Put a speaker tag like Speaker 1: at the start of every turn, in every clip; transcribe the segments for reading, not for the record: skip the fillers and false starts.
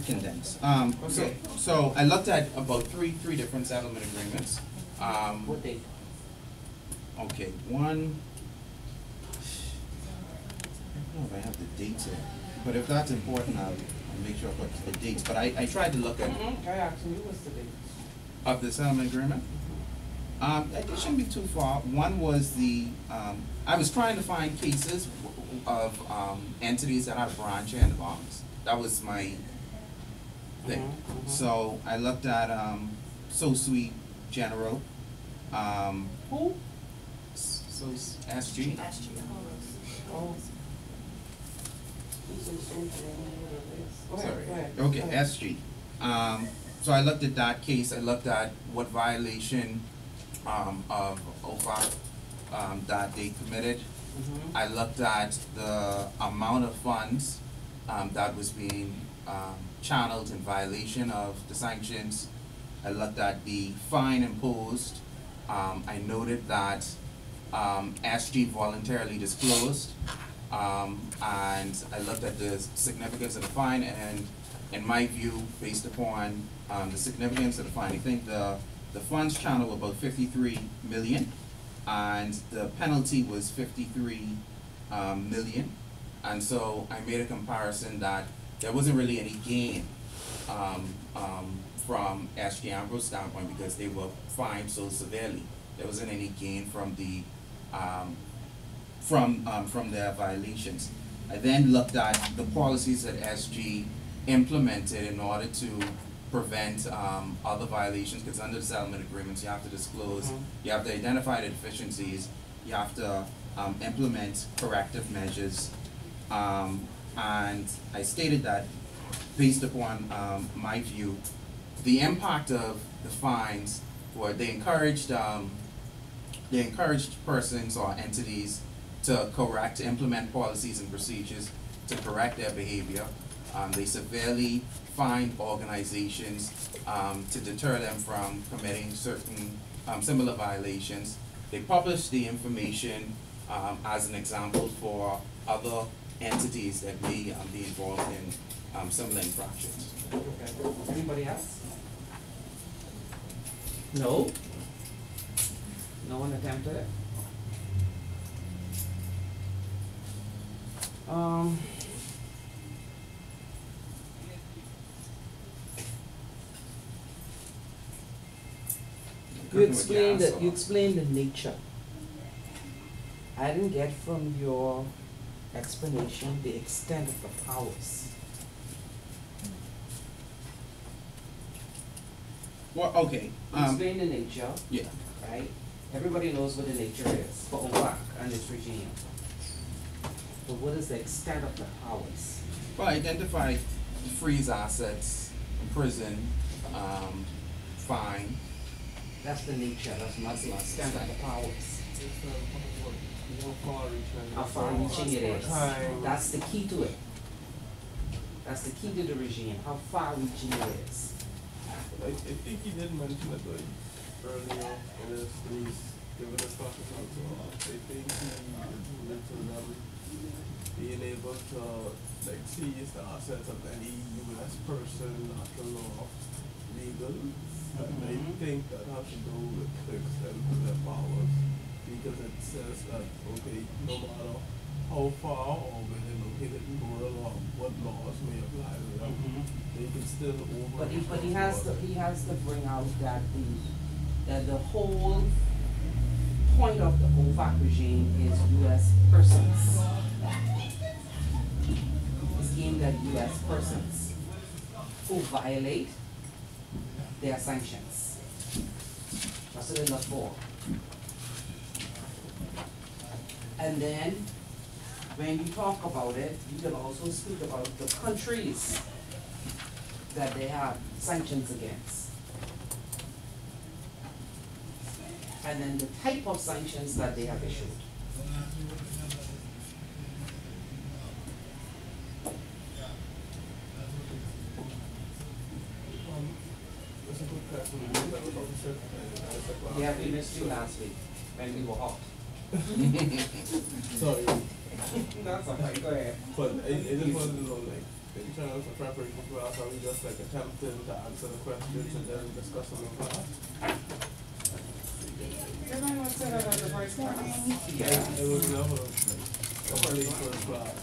Speaker 1: Condensed. So I looked at about three different settlement agreements.
Speaker 2: What date?
Speaker 1: Okay, one. I don't know if I have the dates here, but if that's important, I'll make sure I put the dates. But I tried to look at
Speaker 2: I actually, what's the date?
Speaker 1: of the settlement agreement. It shouldn't be too far. One was the I was trying to find cases of entities that had a branch in bonds. That was my thing. So I looked at So Sweet General.
Speaker 2: Who?
Speaker 1: So SG.
Speaker 2: Oh.
Speaker 1: Sorry.
Speaker 2: Go ahead.
Speaker 1: Okay,
Speaker 2: Go ahead.
Speaker 1: SG. So I looked at that case. I looked at what violation of OFAC that they committed. I looked at the amount of funds that was being channeled in violation of the sanctions. I looked at the fine imposed. I noted that SG voluntarily disclosed, and I looked at the significance of the fine, and in my view, based upon the significance of the fine, I think the funds channeled were about 53 million, and the penalty was 53 million. And so I made a comparison that there wasn't really any gain from SG AML's standpoint because they were fined so severely. There wasn't any gain from the from their violations. I then looked at the policies that SG implemented in order to prevent other violations, because under the settlement agreements you have to disclose, you have to identify the deficiencies, you have to implement corrective measures, and I stated that based upon my view, the impact of the fines were they encouraged persons or entities to implement policies and procedures to correct their behavior. They severely fined organizations to deter them from committing certain similar violations. They published the information as an example for other entities that may be involved in similar infractions.
Speaker 2: Okay. Anybody else? No? No one attempted it? You explained the nature. I didn't get from your explanation the extent of the powers.
Speaker 1: Well, okay.
Speaker 2: You explained the nature,
Speaker 1: Yeah.
Speaker 2: right? Everybody knows what the nature is for OVAC and its regime. But what is the extent of the powers?
Speaker 1: Well, identify, freeze assets, prison, fine.
Speaker 2: That's the nature, that's not the extent of the powers. How far reaching it is. That's the key to it. That's the key to the regime, how far reaching it is.
Speaker 3: I think he did mention it like earlier in his giving us talking about I think he mentioned being able to like seize the assets of any US person at the law legal. And I think that has to do with the extent of their powers, because it says that okay, no matter how far or where they're located in the world or what laws may apply to them, they can still over.
Speaker 2: But he has to bring out that the whole point of the OVAC regime is US persons. It's aimed at US persons who violate their sanctions. That's what they look for. And then when you talk about it, you can also speak about the countries that they have sanctions against. And then the type of sanctions that they have issued.
Speaker 3: That's a good question.
Speaker 2: Yeah, we missed you last week when we were hot.
Speaker 3: Sorry.
Speaker 2: That's okay, go ahead.
Speaker 3: But I just wanted to know, like, in terms of preparation class, are we just like attempting to answer the questions and then discuss them in class?
Speaker 2: Everyone said that at the first class. Yeah.
Speaker 3: It was never like a first class.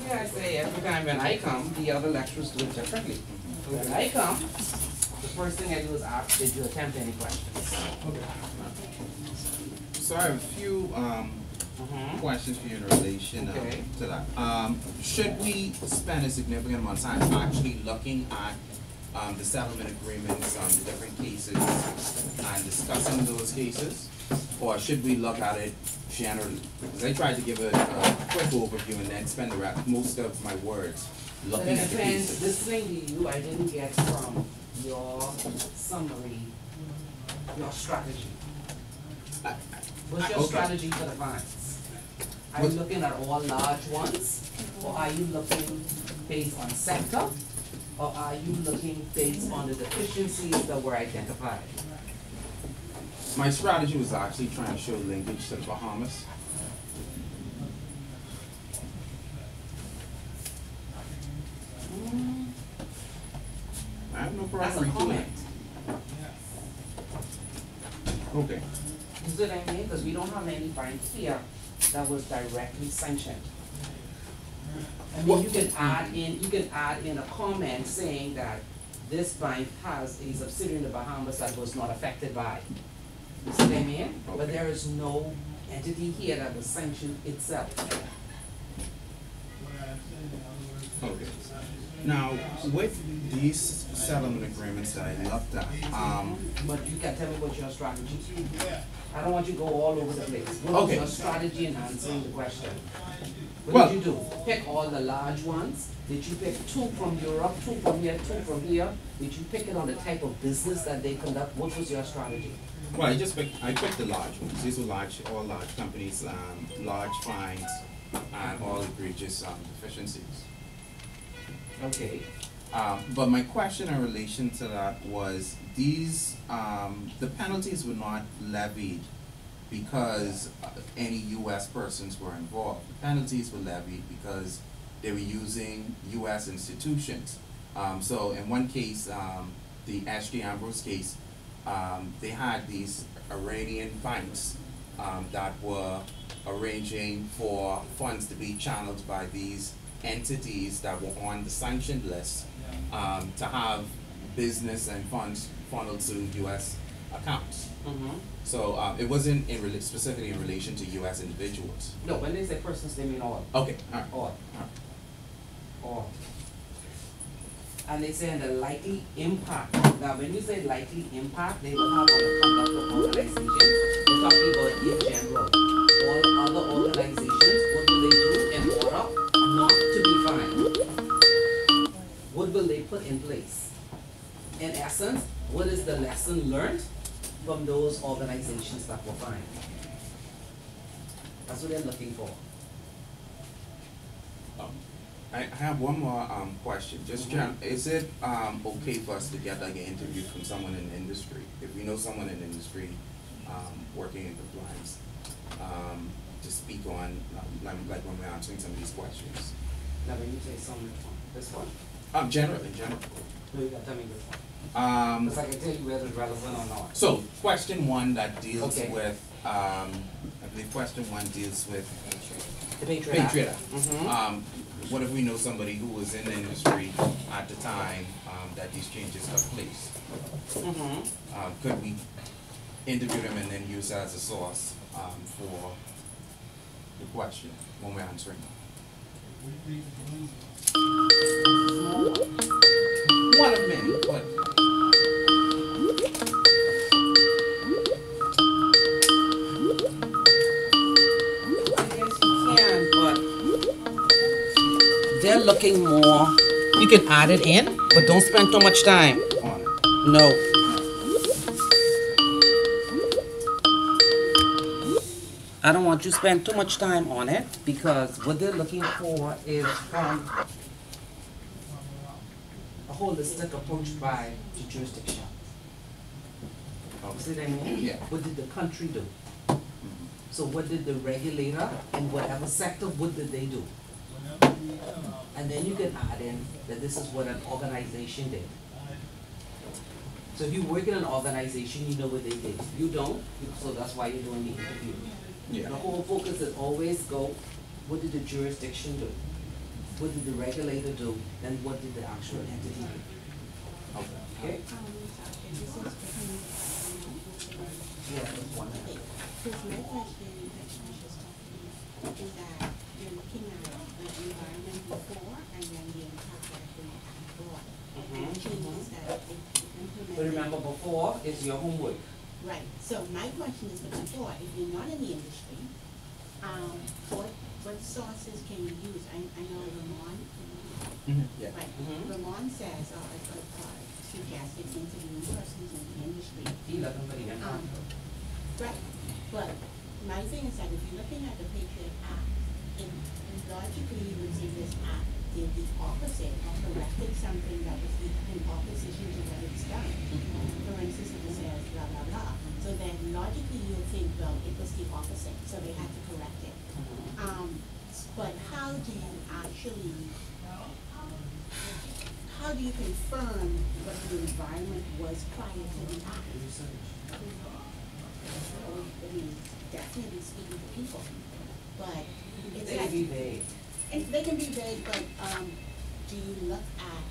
Speaker 2: Yeah, I say every time when I come, the other lecturers do it differently. When I come, the first thing I do is ask, did you attempt any questions?
Speaker 3: Okay.
Speaker 1: So I have a few questions for you in relation
Speaker 2: Okay.
Speaker 1: to that. Should we spend a significant amount of time actually looking at the settlement agreements on the different cases and discussing those cases? Or should we look at it generally? Because I tried to give a quick overview and then spend most of my words
Speaker 2: But
Speaker 1: looking
Speaker 2: it
Speaker 1: at the
Speaker 2: depends,
Speaker 1: cases.
Speaker 2: listening to you, I didn't get from your summary, your strategy. What's your
Speaker 1: Okay.
Speaker 2: strategy for the fines? Are you looking at all large ones? Or are you looking based on sector? Or are you looking based on the deficiencies that were identified?
Speaker 1: My strategy was actually trying to show linkage to the Bahamas. I have no
Speaker 2: That's a
Speaker 1: problem doing
Speaker 2: comment.
Speaker 1: it. Okay.
Speaker 2: You see what I mean? Because we don't have any fine here that was directly sanctioned. I mean, you can add in a comment saying that this bank has a subsidiary in the Bahamas that was not affected by. You see what I mean? But
Speaker 1: Okay.
Speaker 2: there is no entity here that was sanctioned itself.
Speaker 1: Okay. Now, with these settlement agreements that I looked at,
Speaker 2: But you can tell me what's your strategy. I don't want you to go all over the place. What was
Speaker 1: Okay.
Speaker 2: your strategy in answering the question? What
Speaker 1: Well-
Speaker 2: did you do? Pick all the large ones? Did you pick two from Europe, two from here, two from here? Did you pick it on the type of business that they conduct? What was your strategy?
Speaker 1: well, I picked the large ones. These were all large companies, large fines, and all egregious deficiencies.
Speaker 2: Okay.
Speaker 1: But my question in relation to that was these, the penalties were not levied because any US persons were involved. The penalties were levied because they were using US institutions. So in one case, the Ashley Ambrose case, they had these Iranian banks that were arranging for funds to be channeled by these entities that were on the sanctioned list to have business and funds funneled to US accounts.
Speaker 2: Mm-hmm.
Speaker 1: So it wasn't specifically in relation to US individuals.
Speaker 2: No, when they say persons, they mean all.
Speaker 1: Okay, alright.
Speaker 2: All.
Speaker 1: Alright.
Speaker 2: All. And they say the likely impact. Now, when you say likely impact, they will have on the conduct of organizations. They're talking about in general. All other organizations, what do they do in order not to be fined? What will they put in place? In essence, what is the lesson learned from those organizations that were fined? That's what they're looking for.
Speaker 1: I have one more question. Just is it okay for us to get like an interview from someone in the industry? If we know someone in the industry working in compliance, to speak on like when we're answering some of these questions.
Speaker 2: Now, when you say some, this one,
Speaker 1: Generally.
Speaker 2: no, you gotta tell me which one. Because I can tell you whether it's relevant or not.
Speaker 1: So question one that deals
Speaker 2: Okay.
Speaker 1: with I believe question one deals with
Speaker 2: The Patriot Act.
Speaker 1: Patriot.
Speaker 2: Mhm.
Speaker 1: What if we know somebody who was in the industry at the time that these changes took place?
Speaker 2: Mhm.
Speaker 1: Could we interview them and then use that as a source for the question when we're answering? One of many, but
Speaker 2: I guess you can, but they're looking more. You can add it in, but don't spend too much time.
Speaker 1: on it.
Speaker 2: No. I don't want you to spend too much time on it because what they're looking for is from a holistic approach by the jurisdiction. See what I mean?
Speaker 1: Yeah.
Speaker 2: What did the country do? So what did the regulator in whatever sector, what did they do? And then you can add in that this is what an organization did. So if you work in an organization, you know what they did. You don't, so that's why you're doing the interview.
Speaker 1: Yeah.
Speaker 2: The whole focus is always go, what did the jurisdiction do? What did the regulator do? Then what did the actual entity do? Okay? Yeah, that's one.
Speaker 4: Because my question is that you're looking at the environment before and then the impact that we have brought. And changes that it implemented.
Speaker 2: But remember, before is your homework.
Speaker 4: Right, so my question is for before, if you're not in the industry, what sources can you use? I know Ramon,
Speaker 1: Yeah.
Speaker 4: right,
Speaker 2: Mhm.
Speaker 4: Ramon says, suggested interviewing persons in the industry. Right, but my thing is that if you're looking at the Patriot Act, it logically you would say this act did the opposite or corrected something that was in opposition to what it's done. For instance, if it says blah, blah, blah. So then logically you would think, well, it was the opposite, so they had to correct it. But how do you actually, how do you confirm what the environment was prior to the act? I mean, definitely speaking to people, but it's
Speaker 2: They
Speaker 4: like,
Speaker 2: can be vague.
Speaker 4: they can be vague, but, do you look at,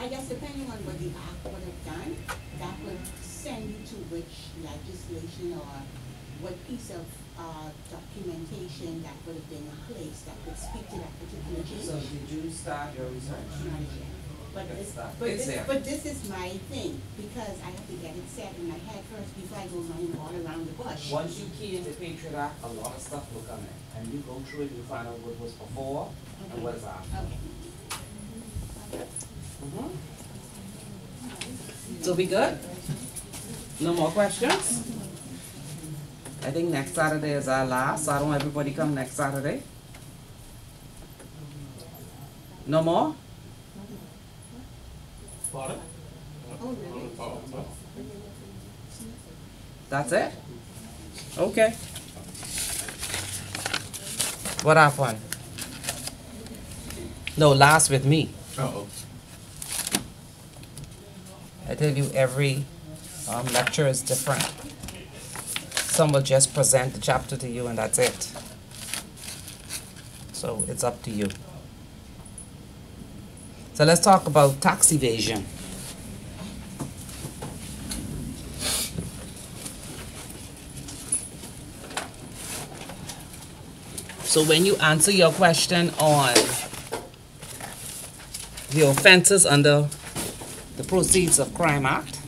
Speaker 4: I guess depending on what the act would have done, that would send you to which legislation or what piece of, documentation that would have been in place that would speak to that particular change.
Speaker 2: So did you start your research?
Speaker 4: Not yet. But
Speaker 2: Good
Speaker 4: this,
Speaker 2: stuff.
Speaker 4: but
Speaker 2: It's
Speaker 4: this,
Speaker 2: there.
Speaker 4: but this is my thing, because I have to get it set in my head first before I go running all around the bush.
Speaker 2: Once you key in the Patriot Act, a lot of stuff will come in. And you go through it, you find out what was before and what is after.
Speaker 4: Okay.
Speaker 2: Mhm. So we good? No more questions? I think next Saturday is our last, so I don't want everybody come next Saturday. No more?
Speaker 3: Pardon?
Speaker 4: Oh, really?
Speaker 2: That's it? Okay. What happened? No, last with me.
Speaker 1: Uh-oh.
Speaker 2: I tell you, every lecture is different. Some will just present the chapter to you and that's it. So it's up to you. So let's talk about tax evasion. So when you answer your question on the offenses under the Proceeds of Crime Act,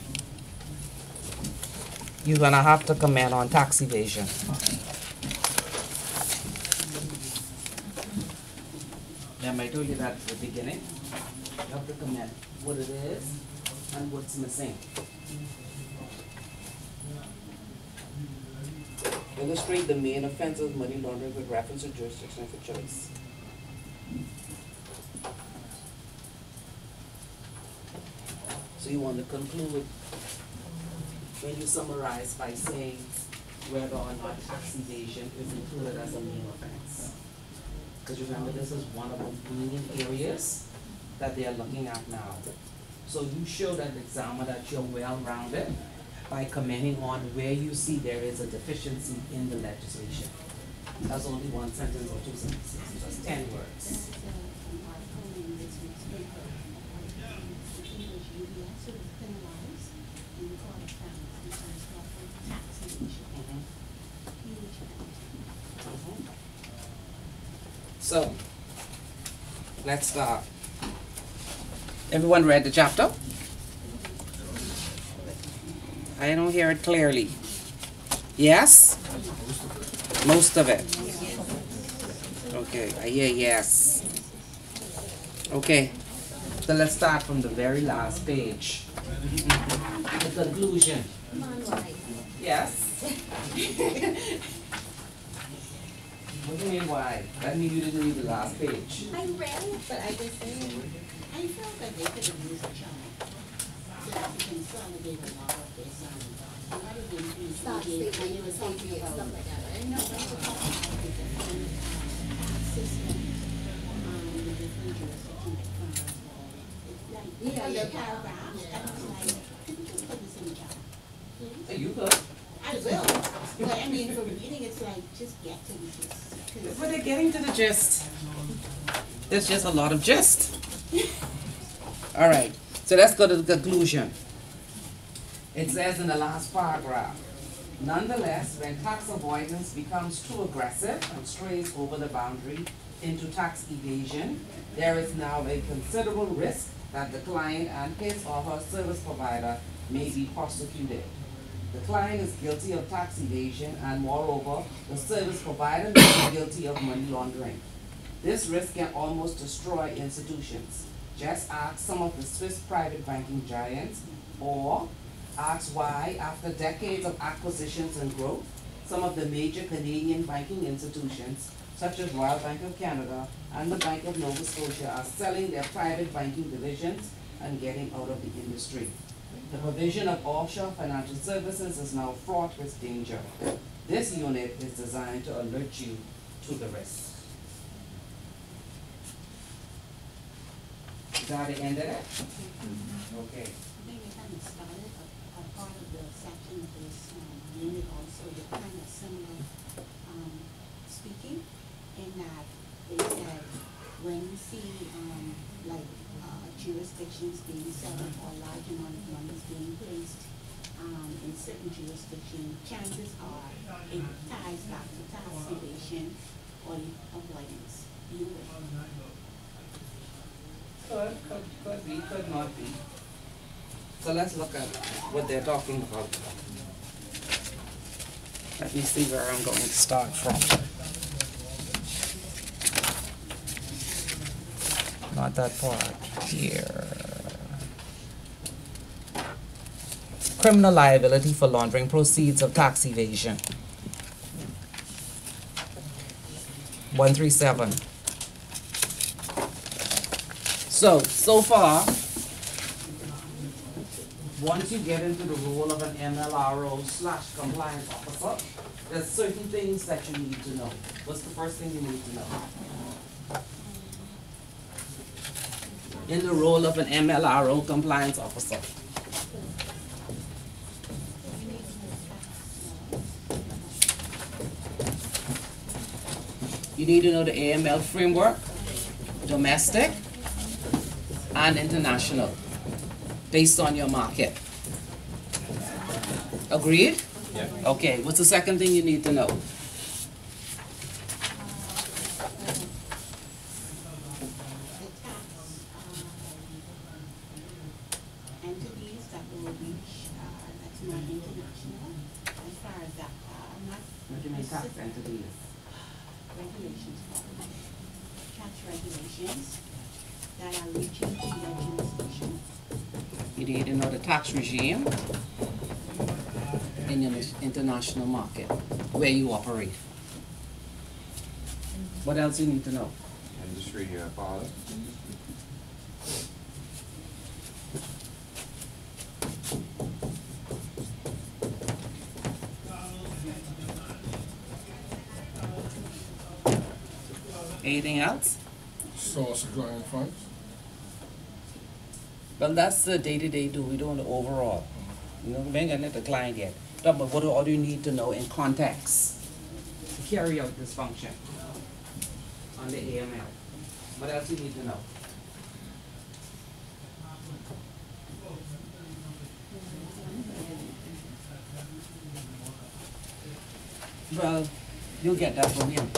Speaker 2: you're gonna have to comment on tax evasion. Remember I told you that at the beginning? You have to comment what it is and what's missing. Illustrate the main offense of money laundering with reference to jurisdiction of your choice. So you want to conclude when you summarize by saying whether or not tax evasion is included as a main offense. Because remember, this is one of the main areas that they are looking at now. So you show that examiner that you're well-rounded by commenting on where you see there is a deficiency in the legislation. That's only one sentence or two sentences, just 10 words.
Speaker 4: This is an article in this week's paper, in which UBS was penalized in the court of France because of tax evasion. Huge penalty.
Speaker 2: So, let's start. Everyone read the chapter? I don't hear it clearly. Yes? Most of it. Okay, I hear yes. Okay, so let's start from the very last page. The conclusion. Yes? What do you mean why? That means you didn't read the last page.
Speaker 4: I read it, but I just said, I felt that they could have used a chart so that to consolidate a lot of this, rather than being
Speaker 5: Stop
Speaker 4: and
Speaker 5: sleeping,
Speaker 4: it was talking about
Speaker 5: stuff like that, right? No,
Speaker 4: the different systems, the different jurisdictions, like, you know, the paragraphs, and it's like, could you just put this in the job?
Speaker 2: You could.
Speaker 4: I will, but I mean, for reading, it's like, just get to the gist.
Speaker 2: But they're getting to the gist. There's just a lot of gist. All right, so let's go to the conclusion. It says in the last paragraph, nonetheless, when tax avoidance becomes too aggressive and strays over the boundary into tax evasion, there is now a considerable risk that the client and his or her service provider may be prosecuted. The client is guilty of tax evasion, and moreover, the service provider may be guilty of money laundering. This risk can almost destroy institutions. Just ask some of the Swiss private banking giants, or ask why, after decades of acquisitions and growth, some of the major Canadian banking institutions, such as Royal Bank of Canada and the Bank of Nova Scotia, are selling their private banking divisions and getting out of the industry. The provision of offshore financial services is now fraught with danger. This unit is designed to alert you to the risk. Is that the end of it? Okay.
Speaker 4: I think we kind of started a part of the section of this unit also, with kind of similar speaking, in that they said when you see like jurisdictions being set up or large amount of money is being placed in certain jurisdictions, chances are it ties back to tax evasion or avoidance. You will.
Speaker 2: Could be, could not be. So let's look at what they're talking about. Let me see where I'm going to start from. Not that part here. Criminal liability for laundering proceeds of tax evasion. 137. So far, once you get into the role of an MLRO/compliance officer, there's certain things that you need to know. What's the first thing you need to know? In the role of an MLRO compliance officer. You need to know the AML framework, domestic and international, based on your market. Agreed?
Speaker 3: Yeah.
Speaker 2: Okay, what's the second thing you need to know?
Speaker 4: The tax entities that will reach, that's not international, as far as that, not
Speaker 2: What do you mean tax entities?
Speaker 4: regulations, tax regulations that are reaching to your jurisdiction.
Speaker 2: You need to know the tax regime in your international market, where you operate. What else you need to know?
Speaker 1: Industry you're part of.
Speaker 2: Anything else?
Speaker 5: Source of client funds.
Speaker 2: Well, that's the day-to-day do. We don't know overall. You know, we ain't gonna let the client yet. But what all do you need to know in context to carry out this function on the AML? What else you need to know? Well, you'll get that from him.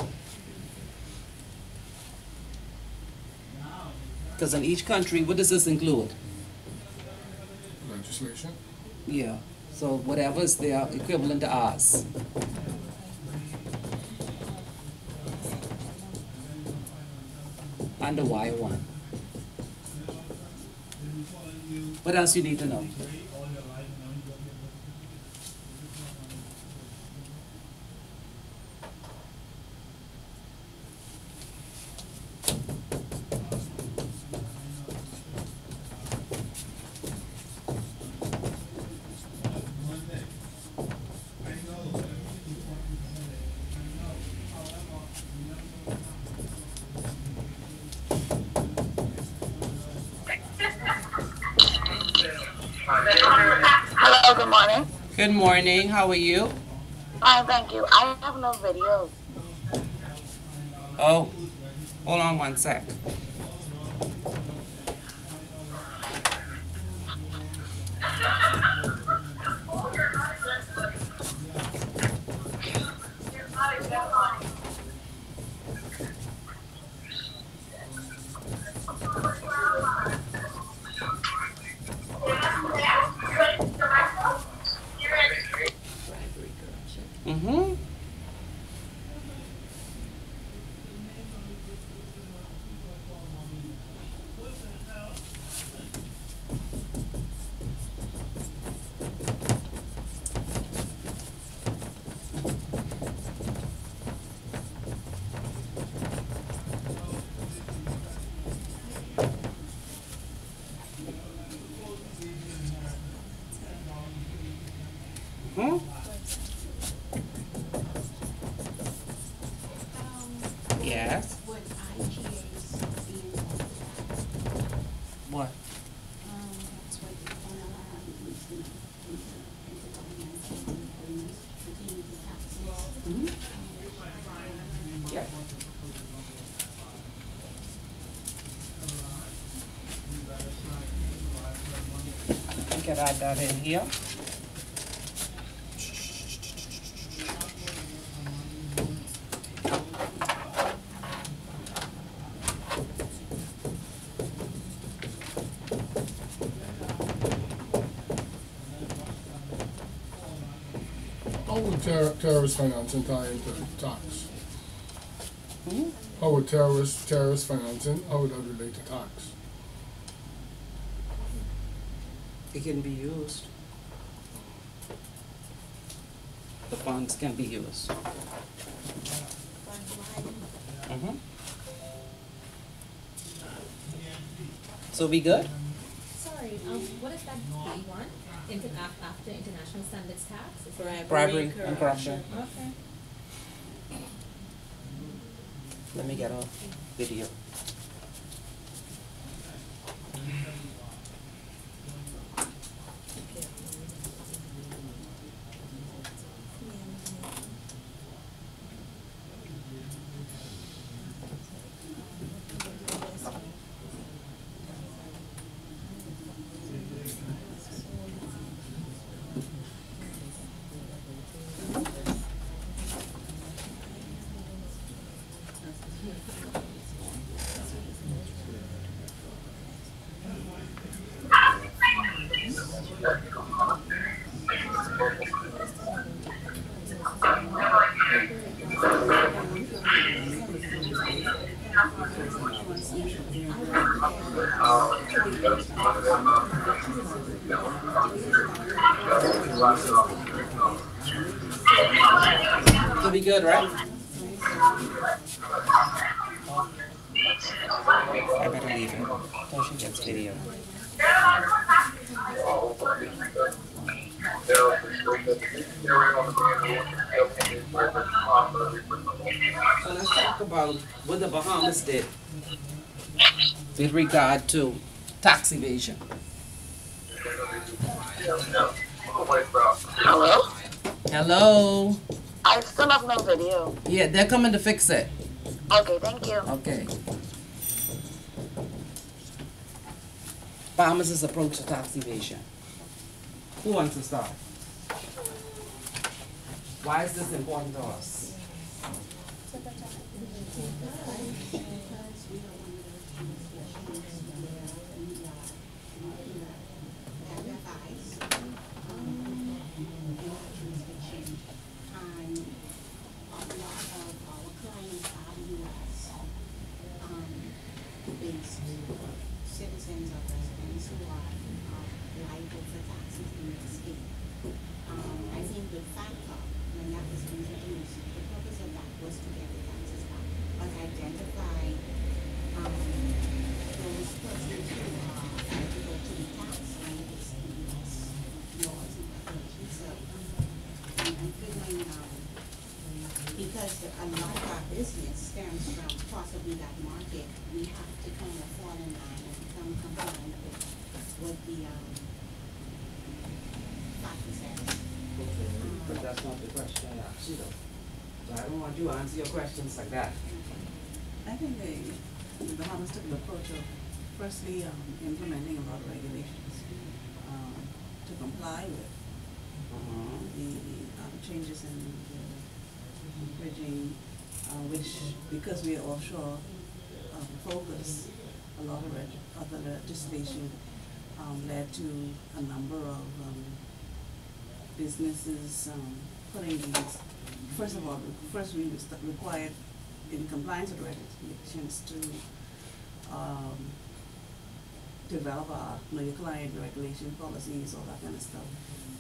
Speaker 2: Because in each country, what does this include?
Speaker 5: Legislation.
Speaker 2: Yeah, so whatever is their equivalent to ours. And the Y one. What else you need to know?
Speaker 6: Hello, good morning.
Speaker 2: Good morning, how are you?
Speaker 6: Fine, thank you. I have no videos.
Speaker 2: Oh, hold on one sec. Mm-hmm. Hmm? Yes.
Speaker 4: Would IGAs be involved with that?
Speaker 2: What?
Speaker 4: That's what intergovernmental agreements pertaining to taxes.
Speaker 2: Yeah. We can add that in here.
Speaker 5: How would terrorist financing tie into tax?
Speaker 2: Hmm?
Speaker 5: How would terrorist financing, how would that relate to tax?
Speaker 2: It can be used. The funds can be used. Mm-hmm. So we good?
Speaker 7: Sorry, what is that B1? After international standards tax? Is it-
Speaker 2: Bribery and corruption.
Speaker 7: Okay.
Speaker 2: Let me get a video. So we good, right? I better leave it until she gets video. So let's talk about what the Bahamas did with regard to tax evasion.
Speaker 6: Hello?
Speaker 2: Hello?
Speaker 6: I still have no video.
Speaker 2: Yeah, they're coming to fix it.
Speaker 6: Okay, thank you.
Speaker 2: Okay. Bahamas' approach to tax evasion. Who wants to start? Why is this important to us?
Speaker 4: Citizens or residents who are liable for taxes in the state. I think the FATCA, when that was introduced, the purpose of that was to get the taxes back, but identify those persons who are eligible to be taxed under the U.S. laws and regulations. So I'm feeling because a lot of our business stems from possibly that market, we have to kind of fall in line and become compliant with the
Speaker 2: policy though. So I don't want you to answer your questions like that.
Speaker 8: I think the Bahamas took the approach of firstly implementing a lot of regulations to comply with the changes in the regime, which, because we are offshore focused, a lot of other legislation led to a number of businesses putting these, first of all, we required, in compliance with regulations, to develop our know your client regulation policies, all that kind of stuff.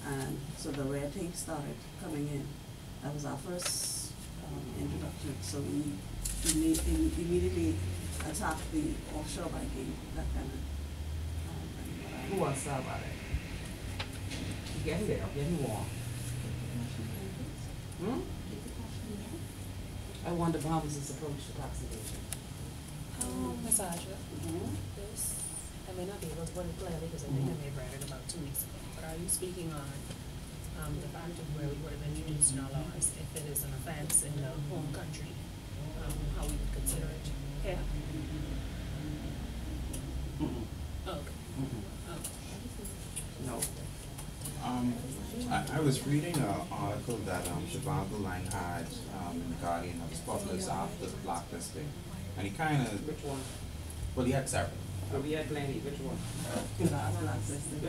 Speaker 8: And so the red tape started coming in. That was our first introduction. So we immediately attacked the offshore banking, that kind of
Speaker 2: Who wants to start about it? You're getting there, getting warm. I wonder Bahamas' approach to tax evasion.
Speaker 9: Massager. This, I may not be able to put it clearly because I think I may have read it about 2 weeks ago, but are you speaking on the fact of where we would have introduced in our laws if it is an offense in the home country, how we would consider it? Yeah. Okay.
Speaker 2: No.
Speaker 1: I was reading an article that Siobhan Line had in the Guardian that was published after the blacklisting, and he kind of,
Speaker 2: Which one?
Speaker 1: well, he had several.
Speaker 2: We had plenty, which one?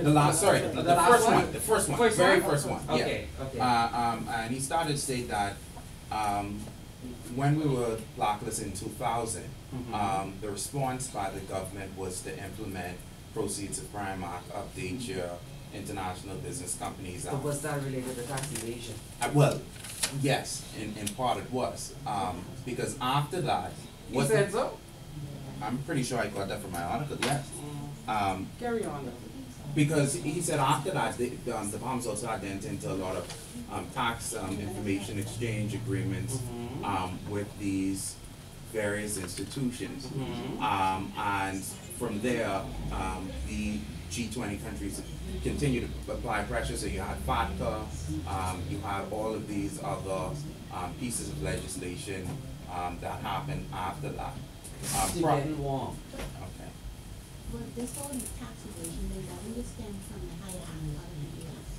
Speaker 1: The last, sorry, the
Speaker 2: last
Speaker 1: first
Speaker 2: one?
Speaker 1: one, the first one,
Speaker 2: First
Speaker 1: very
Speaker 2: one?
Speaker 1: first one, yeah.
Speaker 2: Okay, okay.
Speaker 1: And he started to say that when we were blacklisted in 2000, the response by the government was to implement Proceeds of Crime Act, update your International Business Companies Act.
Speaker 2: But was that related to tax evasion?
Speaker 1: Well, yes, in part it was, because after that,
Speaker 2: You said so?
Speaker 1: I'm pretty sure I got that from my article, yes.
Speaker 2: Carry on though.
Speaker 1: Because he said after that, the Bahamas also had to enter into a lot of tax information exchange agreements with these various institutions. And from there, the G20 countries continue to apply pressure. So you had FATCA, you had all of these other pieces of legislation that happened after that.
Speaker 2: You're getting warm.
Speaker 1: Okay.
Speaker 4: Well, this whole tax evasion, they doesn't stem from the higher act of the US.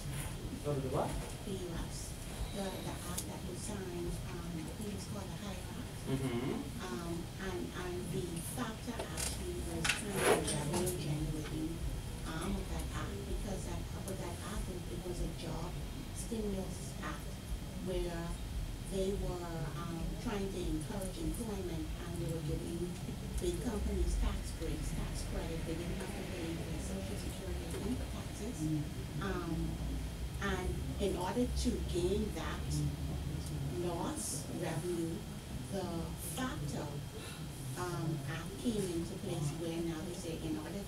Speaker 2: Go to the what?
Speaker 4: The US. The act that was signed, I think it's called the higher act. And the FATCA actually was kind of the revenue generating arm of that act, because with that act, it was a job stimulus act where they were trying to encourage employment, and they were giving big companies tax breaks, tax credit. They didn't have to pay their Social Security and income taxes. And in order to gain that loss revenue, the FATCA act came into place, where now they say in order,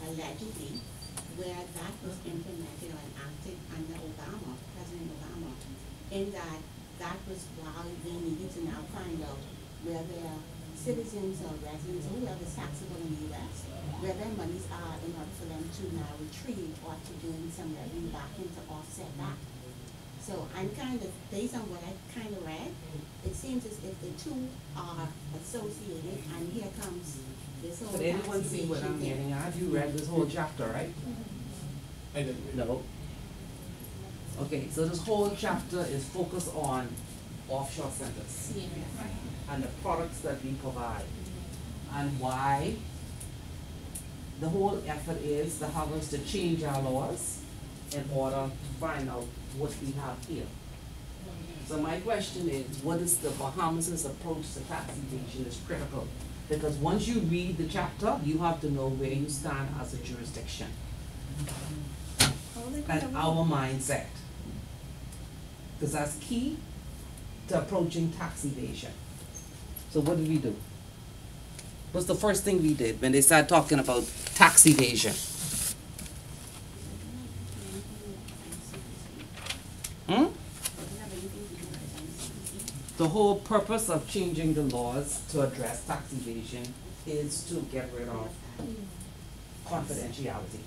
Speaker 4: allegedly, where that was implemented or enacted under Obama, President Obama, in that was why they needed to now find out where their citizens or residents or whoever's taxable in the US, where their monies are, in order for them to now retrieve or to gain some revenue back in to offset that. So I'm kind of, based on what I kind of read, it seems as if the two are associated, and here comes this whole
Speaker 2: Did anyone see what I'm getting at? You read this whole chapter, right?
Speaker 3: I didn't read it.
Speaker 2: No. Okay, so this whole chapter is focused on offshore centers and the products that we provide, and why the whole effort is to have us to change our laws in order to find out what we have here. So my question is, what is the Bahamas' approach to tax evasion is critical, because once you read the chapter, you have to know where you stand as a jurisdiction and our mindset, because that's key to approaching tax evasion. So what did we do? What's the first thing we did when they started talking about tax evasion? The whole purpose of changing the laws to address tax evasion is to get rid of confidentiality.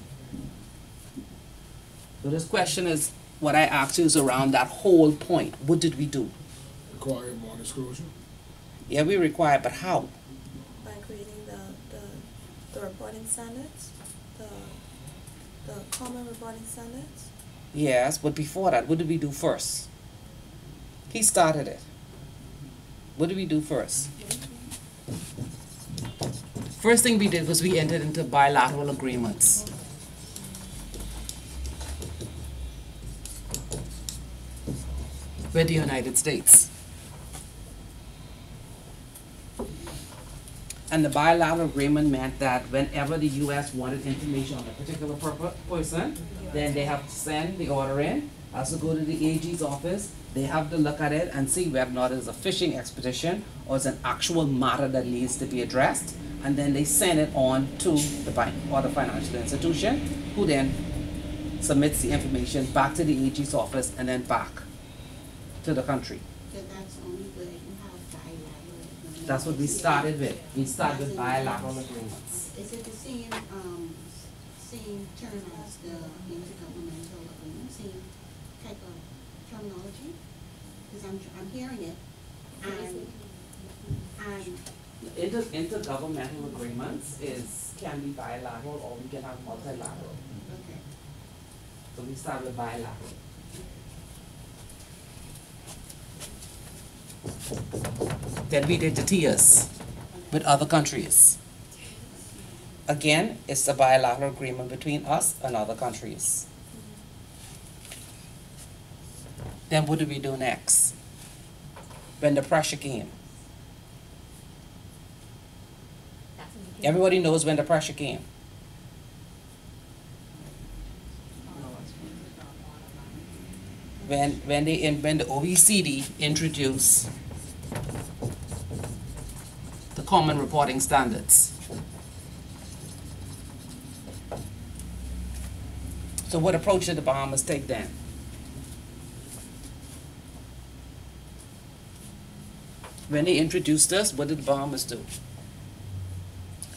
Speaker 2: So this question is, what I asked you is around that whole point. What did we do?
Speaker 5: require more disclosure?
Speaker 2: Yeah, we require, but how?
Speaker 10: By creating the reporting standards, the common reporting standards.
Speaker 2: Yes, but before that, what did we do first? He started it. What did we do first? First thing we did was we entered into bilateral agreements. With the United States. And the bilateral agreement meant that whenever the U.S. wanted information on a particular person, then they have to send the order in, has to go to the AG's office, they have to look at it and see whether or not it's a fishing expedition or it's an actual matter that needs to be addressed, and then they send it on to the bank or the financial institution, who then submits the information back to the AG's office and then back to the country.
Speaker 4: So that's only where you have bilateral agreements.
Speaker 2: That's what we started with. We started with bilateral agreements.
Speaker 4: Is it the same, same term as the intergovernmental agreement, same type of terminology? Because I'm hearing it, and
Speaker 2: Intergovernmental agreements can be bilateral or we can have multilateral.
Speaker 4: okay.
Speaker 2: So we start with bilateral. Then we did the tiers with other countries. Again, it's a bilateral agreement between us and other countries. Then what did we do next? When the pressure came.
Speaker 7: That's when you came.
Speaker 2: Everybody knows when the pressure came. When the OECD introduced the common reporting standards. So what approach did the Bahamas take then? When they introduced us, what did the Bahamas do?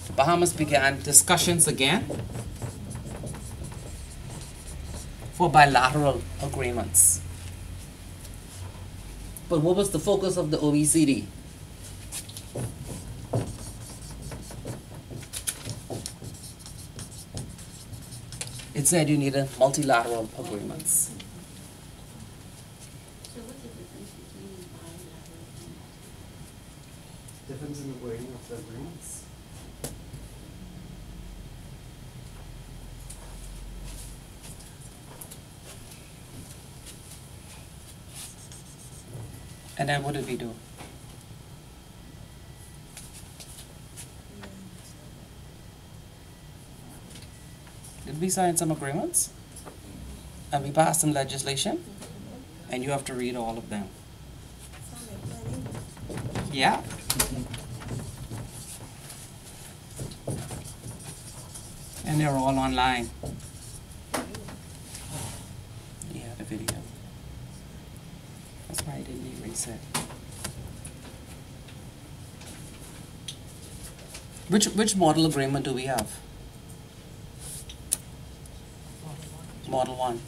Speaker 2: The Bahamas began discussions again for bilateral agreements. But what was the focus of the OECD? It said you needed multilateral agreements.
Speaker 4: So what's the difference between bilateral and multilateral?
Speaker 2: Difference in the wording of the agreements. And then what did we do? Did we sign some agreements? And we passed some legislation? And you have to read all of them.
Speaker 10: Sound like planning.
Speaker 2: Yeah. And they're all online. Yeah, the video. That's why I didn't erase it. Which model agreement do we have? Model 1.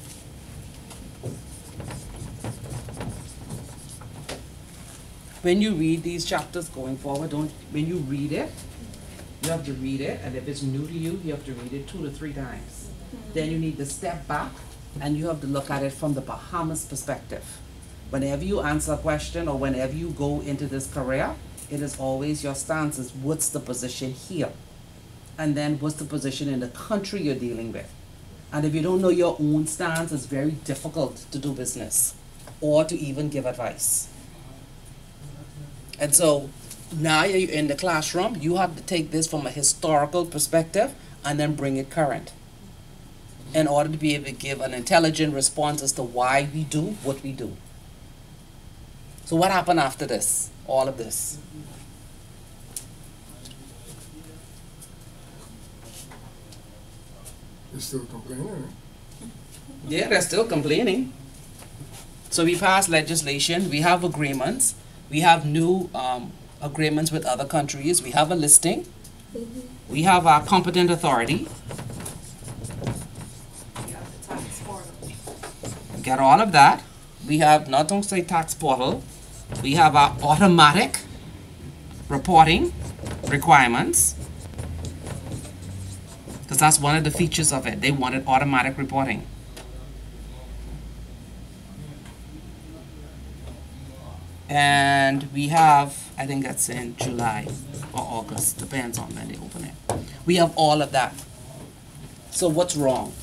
Speaker 2: When you read these chapters going forward, when you read it, you have to read it, and if it's new to you, you have to read it 2 to 3 times. Then you need to step back, and you have to look at it from the Bahamas perspective. Whenever you answer a question or whenever you go into this career, it is always your stance is what's the position here? And then what's the position in the country you're dealing with? And if you don't know your own stance, it's very difficult to do business or to even give advice. And so now you're in the classroom, you have to take this from a historical perspective and then bring it current in order to be able to give an intelligent response as to why we do what we do. So what happened after this, all of this?
Speaker 5: They're still complaining, right?
Speaker 2: Yeah, they're still complaining. So we passed legislation, we have agreements, we have new agreements with other countries, we have a listing, we have our competent authority. We got all of that. We have, not don't say tax portal, We have our automatic reporting requirements, because that's one of the features of it. They wanted automatic reporting. And we have, I think that's in July or August, depends on when they open it. We have all of that. So what's wrong?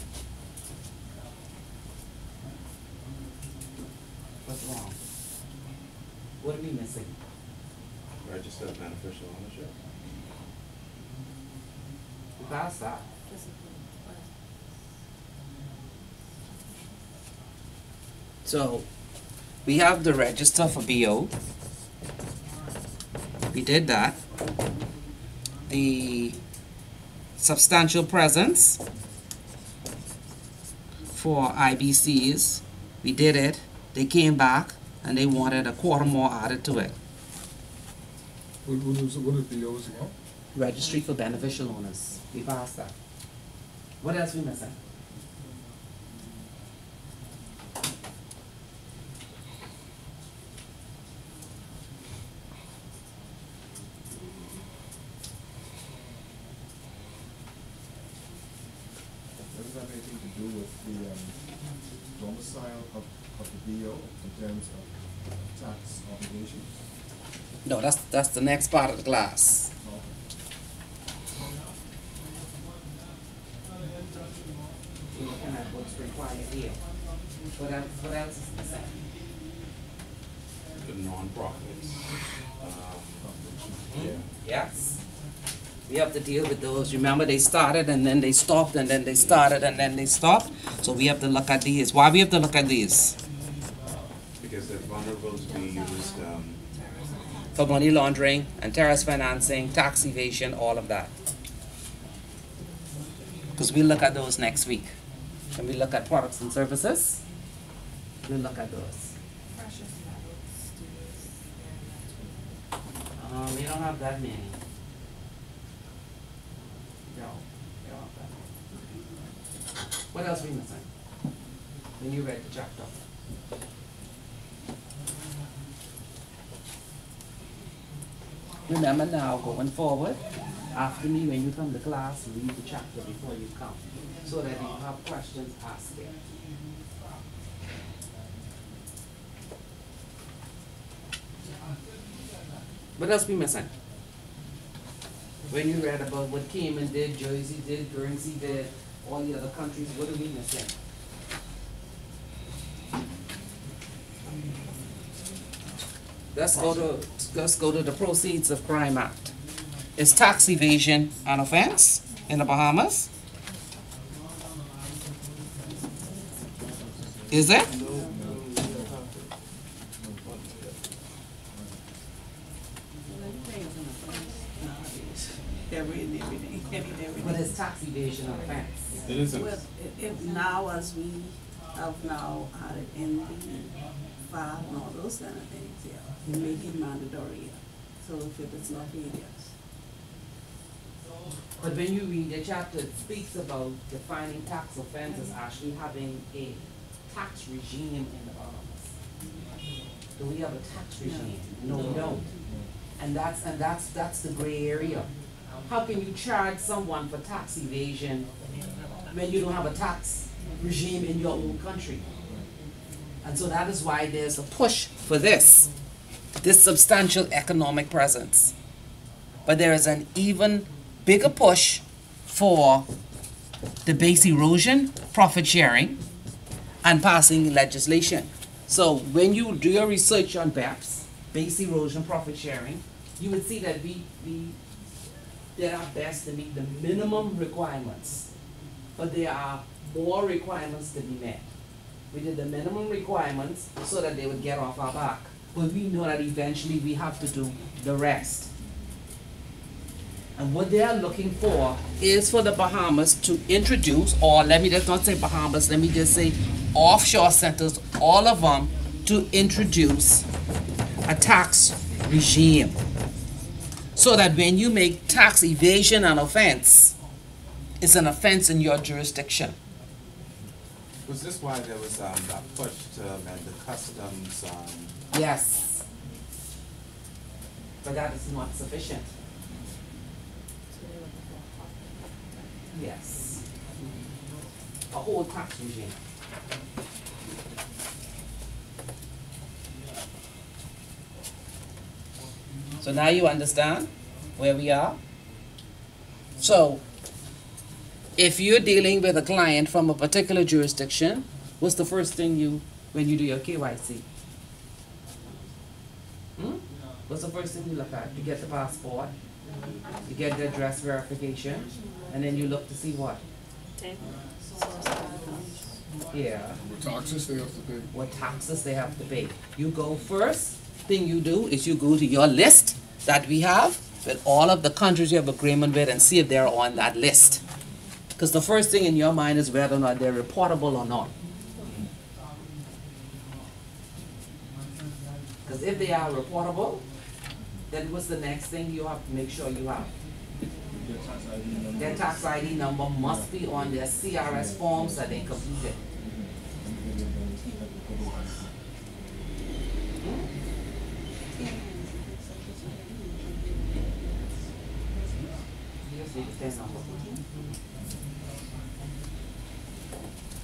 Speaker 2: What's wrong? What are we missing?
Speaker 1: Register of beneficial ownership.
Speaker 2: We passed that. So we have the register for BO. We did that. The substantial presence for IBCs, we did it. They came back and they wanted a quarter more added to it.
Speaker 5: What is BOs again?
Speaker 2: Registry for beneficial owners. We passed that. What else we missing?
Speaker 11: Does it have anything to do with the domicile of the BO in terms of tax obligations?
Speaker 2: No, that's the next part of the class. We're looking at what's required here. What else is missing?
Speaker 1: The non-profits. Yeah.
Speaker 2: Yes. We have to deal with those. Remember, they started and then they stopped and then they started and then they stopped. So we have to look at these. Why we have to look at these?
Speaker 1: Because they're vulnerable to be used,
Speaker 2: For money laundering and terrorist financing, tax evasion, all of that. Because we look at those next week. When we look at products and services, we'll look at those. We don't have that many. No, we don't have that many. What else we missing? When you read the chapter. Remember now, going forward, after me, when you come to class, read the chapter before you come, so that if you have questions, ask it. What else we missing? When you read about what Cayman did, Jersey did, Guernsey did, all the other countries, what are we missing? Let's go to the Proceeds of Crime Act. Is tax evasion an offense in the Bahamas? Is it? But is tax evasion an offense?
Speaker 1: It isn't.
Speaker 8: Well, if now, as we have now added in the FAR and all those kind of things, yeah, we make it mandatory, yeah. So if it's not paid, yes.
Speaker 2: But when you read the chapter, it speaks about defining tax offense as actually having a tax regime in the Bahamas. Do we have a tax regime? No, we don't. And that's the gray area. How can you charge someone for tax evasion when you don't have a tax regime in your own country? And so that is why there's a push for this substantial economic presence. But there is an even bigger push for the base erosion, profit sharing, and passing legislation. So when you do your research on BEPS, base erosion, profit sharing, you would see that we did our best to meet the minimum requirements, but there are more requirements to be met. We did the minimum requirements so that they would get off our back, but we know that eventually we have to do the rest. And what they are looking for is for the Bahamas to introduce, or let me just not say Bahamas, let me just say offshore centers, all of them, to introduce a tax regime. So that when you make tax evasion an offense, it's an offense in your jurisdiction.
Speaker 1: Was this why there was that push to amend the customs?
Speaker 2: Yes. but that is not sufficient. Yes. A whole tax regime. So now you understand where we are? So, if you're dealing with a client from a particular jurisdiction, what's the first thing when you do your KYC? What's the first thing you look at? You get the passport, you get the address verification, and then you look to see what? Yeah.
Speaker 5: What taxes they have to pay.
Speaker 2: What taxes they have to pay. You go first, thing you do is you go to your list that we have with all of the countries you have agreement with and see if they're on that list. Because the first thing in your mind is whether or not they're reportable or not. Because if they are reportable, then what's the next thing you have to make sure you have? Their tax ID number must be on their CRS forms that they completed.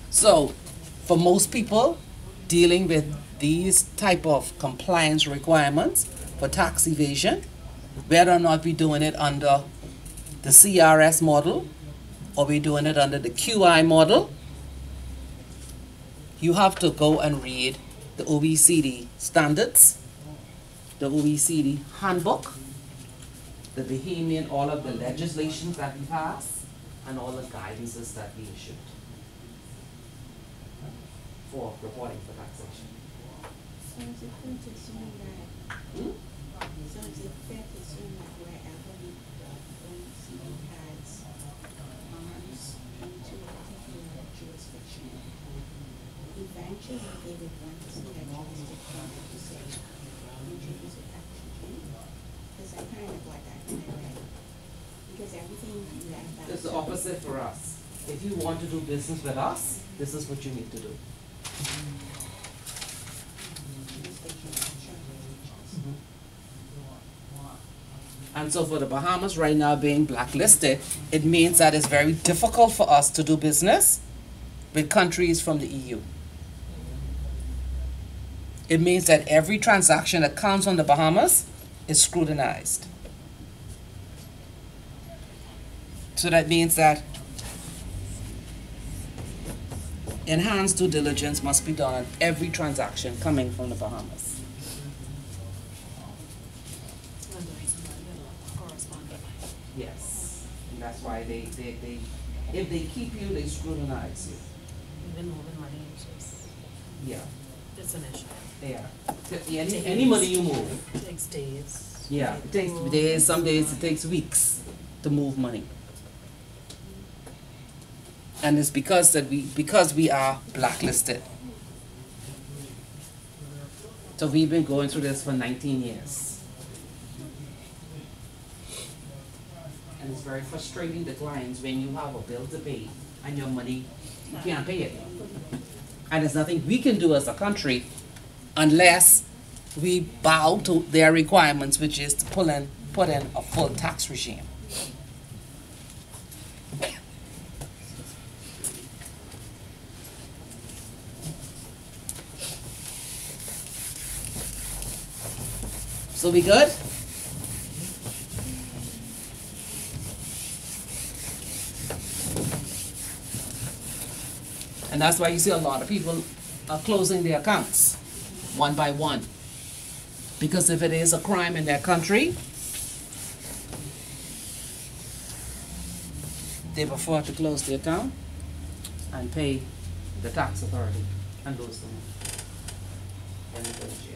Speaker 2: So, for most people dealing with these type of compliance requirements for tax evasion, whether or not we're doing it under the CRS model or we're doing it under the QI model, you have to go and read the OECD standards, the OECD handbook, the Bahamian, all of the legislations that we pass, and all the guidances that we issued for reporting for taxation.
Speaker 4: So is it fair to assume that, so is it fair to assume that wherever the OECD has arms into a particular jurisdiction, eventually they would want to see that jurisdiction to say, introduce a tax regime? Because I kind of got that when I read. Because everything that.
Speaker 2: It's the opposite for us. If you want to do business with us, this is what you need to do. And so for the Bahamas right now being blacklisted, it means that it's very difficult for us to do business with countries from the EU. It means that every transaction that comes from the Bahamas is scrutinized. So that means that enhanced due diligence must be done on every transaction coming from the Bahamas. Yes, and that's why they if they keep you, they scrutinize you.
Speaker 9: Even moving money is just,
Speaker 2: Yeah,
Speaker 9: it's an issue.
Speaker 2: yeah. Any money you move.
Speaker 9: It takes days.
Speaker 2: Yeah, it takes days, some days it takes weeks to move money. And it's because we are blacklisted. So we've been going through this for 19 years. And it's very frustrating to clients when you have a bill to pay and your money, you can't pay it. And there's nothing we can do as a country unless we bow to their requirements, which is to put in a full tax regime. So we good? And that's why you see a lot of people are closing their accounts one by one. Because if it is a crime in their country, they prefer to close the account and pay the tax authority and lose the money. And they go to jail.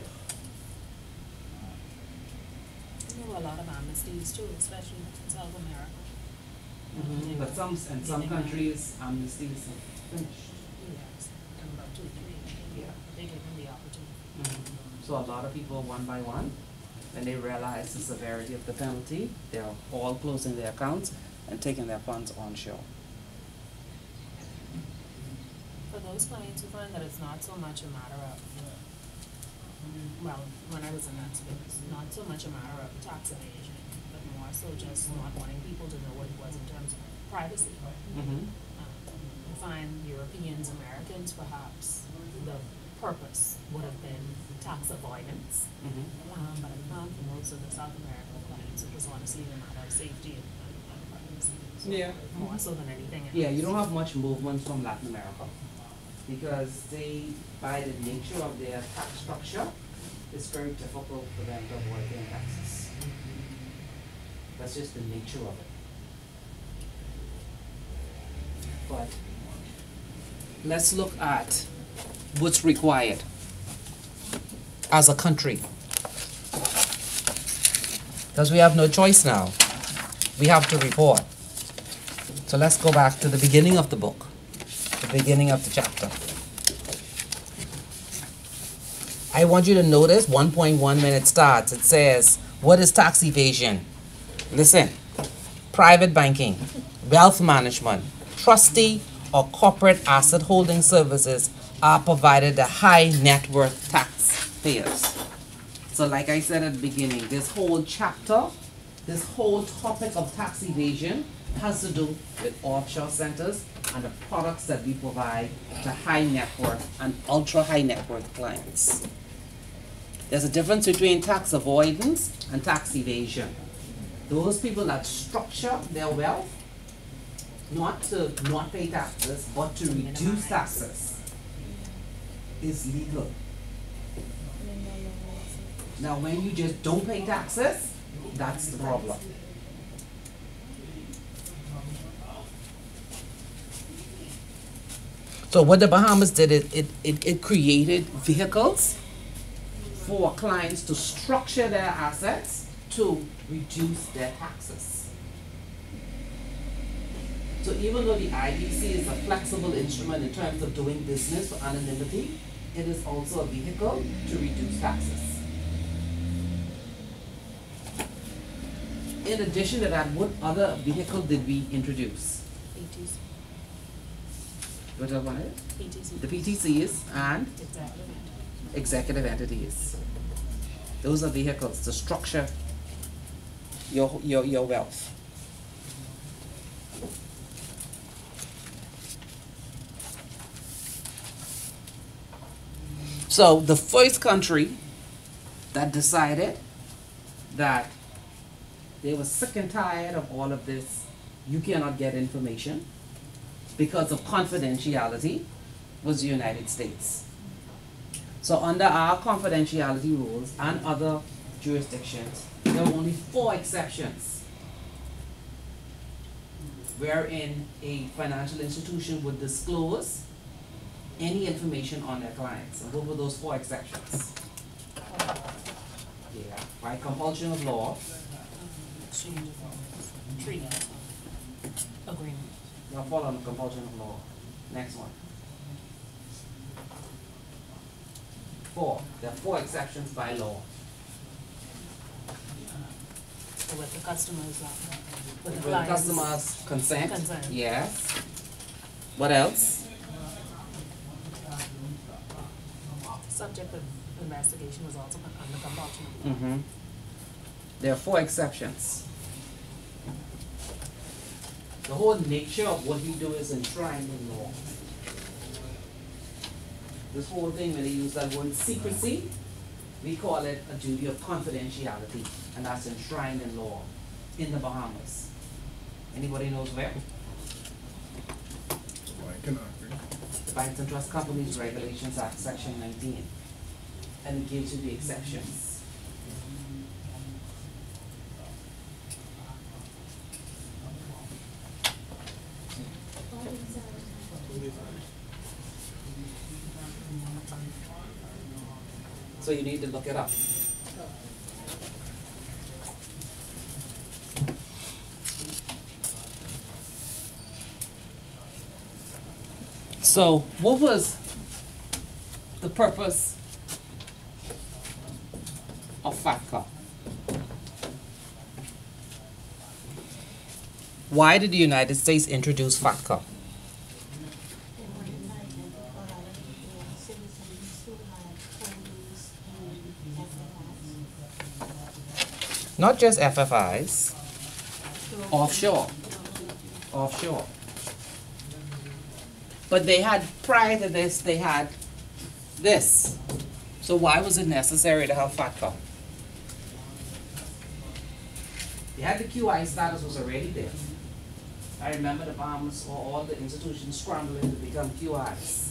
Speaker 9: There were a lot of amnesties too, especially in South America.
Speaker 2: But some countries, amnesties are finished.
Speaker 9: Yes, and about 2 or 3.
Speaker 2: Yeah.
Speaker 9: They give them the opportunity.
Speaker 2: So a lot of people, one by one, when they realize the severity of the penalty, they're all closing their accounts and taking their funds onshore.
Speaker 9: For those clients who find that it's not so much a matter of well, when I was in that space, not so much a matter of tax evasion, but more so just not wanting people to know what it was in terms of privacy. I find Europeans, Americans, perhaps the purpose would have been tax avoidance. But I found for most of the South American clients, it was honestly a matter of safety and privacy. So
Speaker 2: Yeah.
Speaker 9: more so than anything else.
Speaker 2: Yeah, you don't have much movement from Latin America because they, by the nature of their tax structure, it's very difficult for them to avoid paying taxes. That's just the nature of it. But let's look at what's required as a country. Because we have no choice now. We have to report. So let's go back to the beginning of the book, the beginning of the chapter. I want you to notice 1.1 when it starts. It says, what is tax evasion? Listen, private banking, wealth management, trustee or corporate asset holding services are provided to high net worth taxpayers. So like I said at the beginning, this whole chapter, this whole topic of tax evasion has to do with offshore centers and the products that we provide to high net worth and ultra high net worth clients. There's a difference between tax avoidance and tax evasion. Those people that structure their wealth not to not pay taxes, but to reduce taxes is legal. Now when you just don't pay taxes, that's the problem. So what the Bahamas did is it created vehicles for clients to structure their assets to reduce their taxes. So even though the IBC is a flexible instrument in terms of doing business for anonymity, it is also a vehicle to reduce taxes. In addition to that, what other vehicle did we introduce?
Speaker 9: PTC.
Speaker 2: What one is?
Speaker 9: PTC.
Speaker 2: The PTCs and
Speaker 9: Exactly.
Speaker 2: executive entities. Those are vehicles to structure your wealth. So the first country that decided that they were sick and tired of all of this, you cannot get information because of confidentiality, was the United States. So under our confidentiality rules and other jurisdictions, there were only 4 exceptions wherein a financial institution would disclose any information on their clients. And what were those 4 exceptions? Yeah, by compulsion of law.
Speaker 9: Exchange of laws, treaty, agreement.
Speaker 2: Now fall on compulsion of law. Next one. 4. There are 4 exceptions by law.
Speaker 9: So with the customers, with the
Speaker 2: With
Speaker 9: clients.
Speaker 2: customers' consent.
Speaker 9: Consent.
Speaker 2: Yes. What else?
Speaker 9: Subject of investigation was also under compulsion of law.
Speaker 2: Mm-hmm. There are 4 exceptions. The whole nature of what we do is enshrined in law. This whole thing, when they use that word secrecy, we call it a duty of confidentiality, and that's enshrined in law in the Bahamas. Anybody knows where?
Speaker 5: I cannot agree.
Speaker 2: The Banks and Trust Companies Regulations Act, Section 19, and it gives you the exceptions. So you need to look it up. So what was the purpose of FATCA? Why did the United States introduce FATCA?
Speaker 4: Citizens who had holdings in
Speaker 2: Not just FFIs. Offshore. Offshore. But they had, prior to this, they had this. So why was it necessary to have FATCA? They had the QI status was already there. I remember the Bahamas or all the institutions scrambling to become QIs.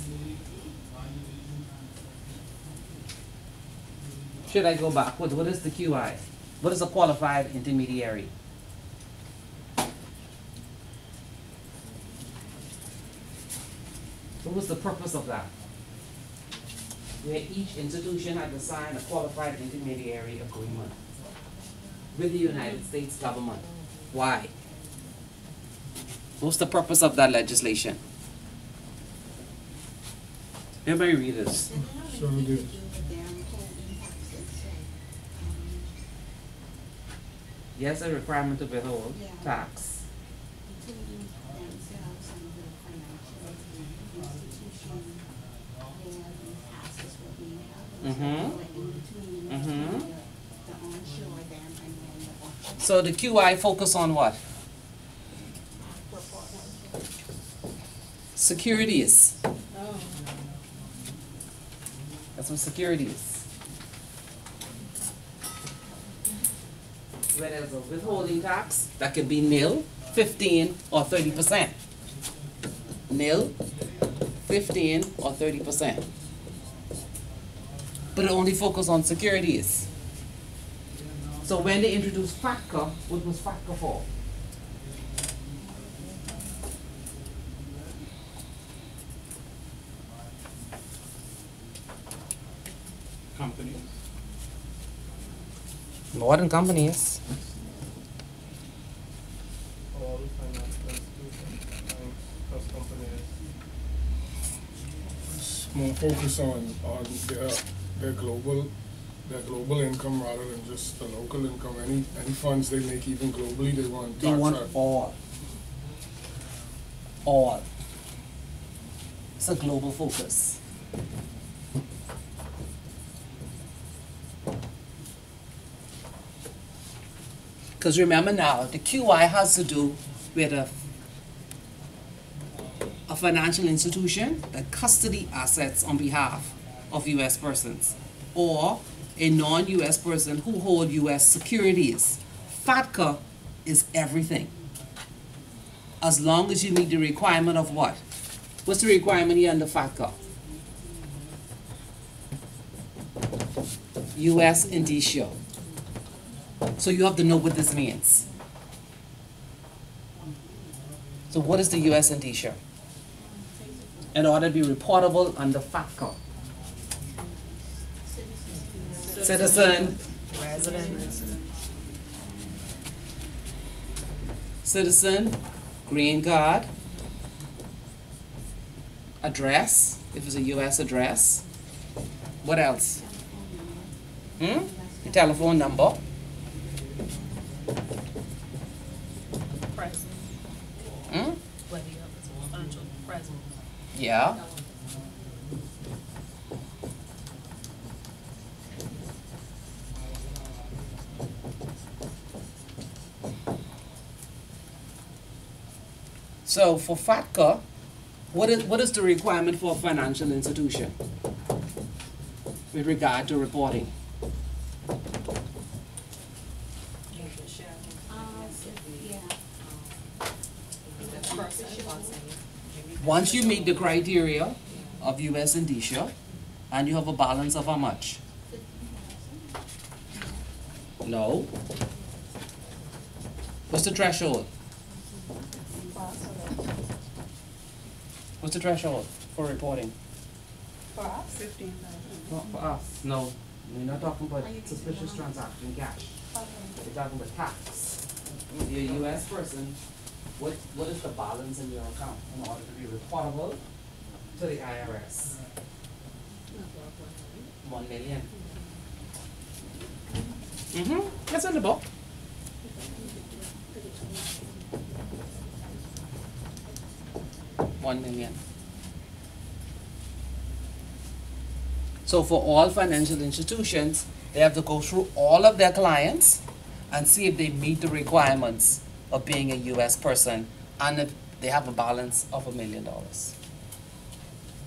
Speaker 2: Should I go back? What is the QI? What is a qualified intermediary? What was the purpose of that? Where each institution had to sign a qualified intermediary agreement with the United States government. Why? What's the purpose of that legislation? Everybody read this.
Speaker 5: So we do.
Speaker 2: Yes, a requirement to withhold
Speaker 4: Yeah.
Speaker 2: tax.
Speaker 4: Including themselves and the financial institution where these taxes were being held.
Speaker 2: Mhm.
Speaker 4: So they were in between
Speaker 2: Mhm.
Speaker 4: the onshore dam and then the offshore.
Speaker 2: So the QI focus on what? Securities.
Speaker 7: Oh.
Speaker 2: That's what security is. Where there's a withholding tax, that could be nil, 15, or 30%. Nil, 15, or 30%. But it only focuses on securities. So when they introduced FATCA, what was FATCA for?
Speaker 1: Companies.
Speaker 2: More than companies.
Speaker 3: All financial institutions, banks, trust companies.
Speaker 5: More focus on their global income rather than just the local income. Any funds they make even globally, they want
Speaker 2: They want
Speaker 5: tax
Speaker 2: all. All. It's a global focus. Because remember now, the QI has to do with a financial institution that custody assets on behalf of U.S. persons or a non-U.S. person who hold U.S. securities. FATCA is everything. As long as you meet the requirement of what? What's the requirement here under FATCA? U.S. indicia. So you have to know what this means. So what is the U.S. indicia? In order to be reportable under FATCA. Citizen, citizen, green card, address, if it's a U.S. address. What else? The telephone number.
Speaker 9: Present.
Speaker 2: Hmm?
Speaker 9: Whether you have a substantial presence.
Speaker 2: Yeah. So for FATCA, what is the requirement for a financial institution with regard to reporting? Once you meet the criteria of U.S. indicia, and you have a balance of how much? No. What's the threshold? What's the threshold for reporting?
Speaker 10: For us?
Speaker 8: 15,000.
Speaker 2: Not for us. No. We're not talking about suspicious transaction cash. We're talking about tax. You're a U.S. person. What is the balance in your account in order to be reportable to the IRS? 1 million. That's in the book. $1 million. So for all financial institutions, they have to go through all of their clients and see if they meet the requirements of being a US person and if they have a balance of $1 million.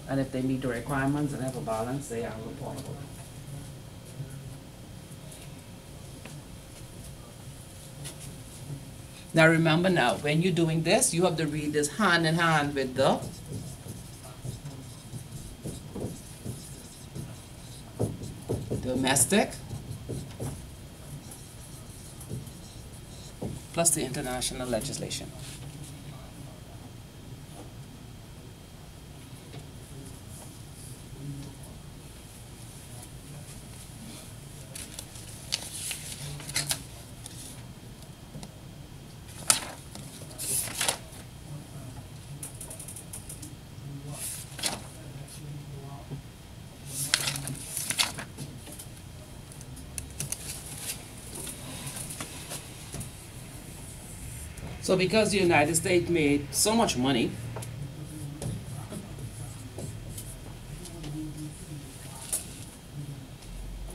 Speaker 2: And if they meet the requirements and have a balance, they are reportable. Now remember now, when you're doing this, you have to read this hand in hand with the domestic plus the international legislation. So because the United States made so much money,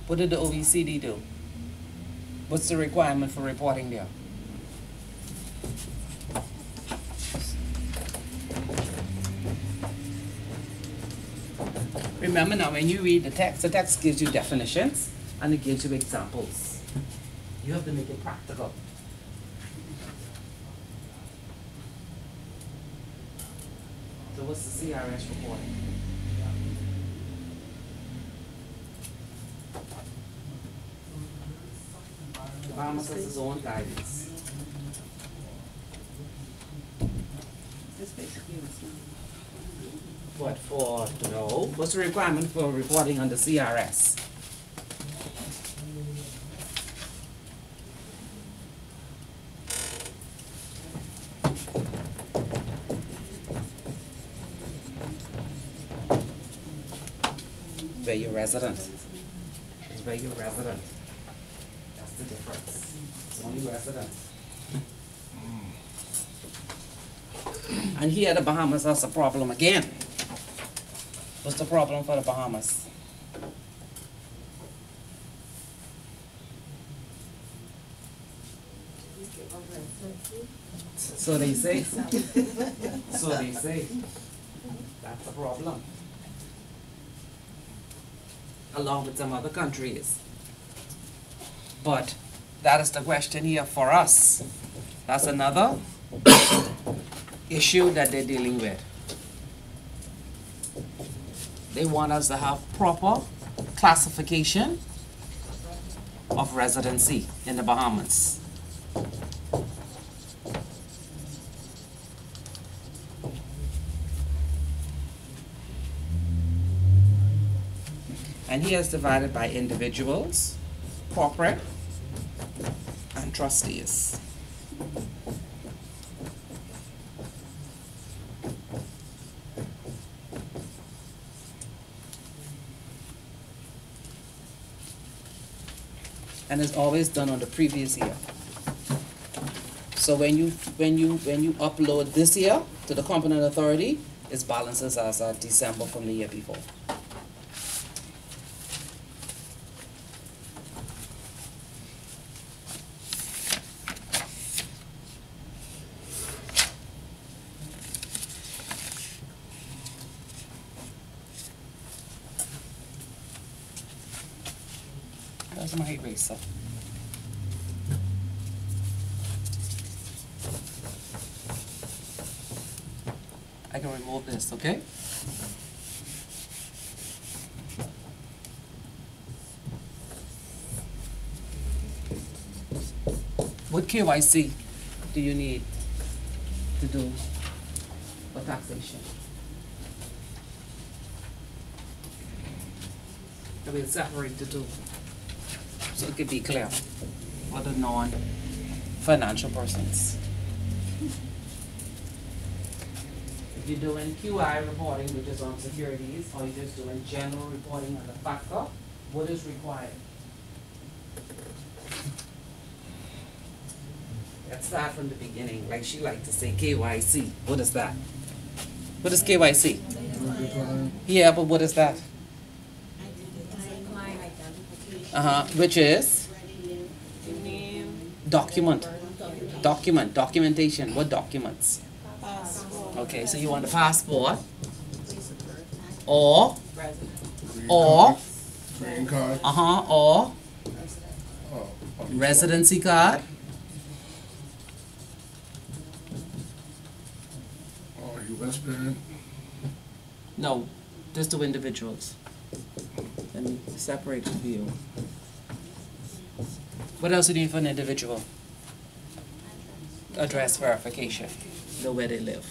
Speaker 2: what did the OECD do? What's the requirement for reporting there? Remember now, when you read the text gives you definitions and it gives you examples. You have to make it practical. So what's the CRS reporting? The Bahamas has its own guidance.
Speaker 8: It's basically what's not.
Speaker 2: What for, no, what's the requirement for reporting under CRS? Where you're resident. It's where you're resident. That's the difference. It's only resident. And here the Bahamas has a problem again. What's the problem for the Bahamas? So they say. So they say. That's the problem. Along with some other countries. But that is the question here for us. That's another issue that they're dealing with. They want us to have proper classification of residency in the Bahamas. And here is divided by individuals, corporate, and trustees. And it's always done on the previous year. So when you upload this year to the competent authority, its balances as at December from the year before. That's my eraser. I can remove this, okay? What KYC do you need to do for taxation? I will separate the two so it could be clear for the non-financial persons. If you're doing QI reporting, which is on securities, or you're just doing general reporting on the factor, what is required? Let's start from the beginning, like she liked to say KYC. What is that? What is KYC? Yeah, but what is that? Which is? Documentation, what documents? Okay, so you want a passport, or,
Speaker 5: Green card.
Speaker 2: or
Speaker 5: Oh,
Speaker 2: residency card,
Speaker 5: or US parent.
Speaker 2: no, just two individuals. Let me separate it for you. What else do you need for an individual? Address verification, know where they live.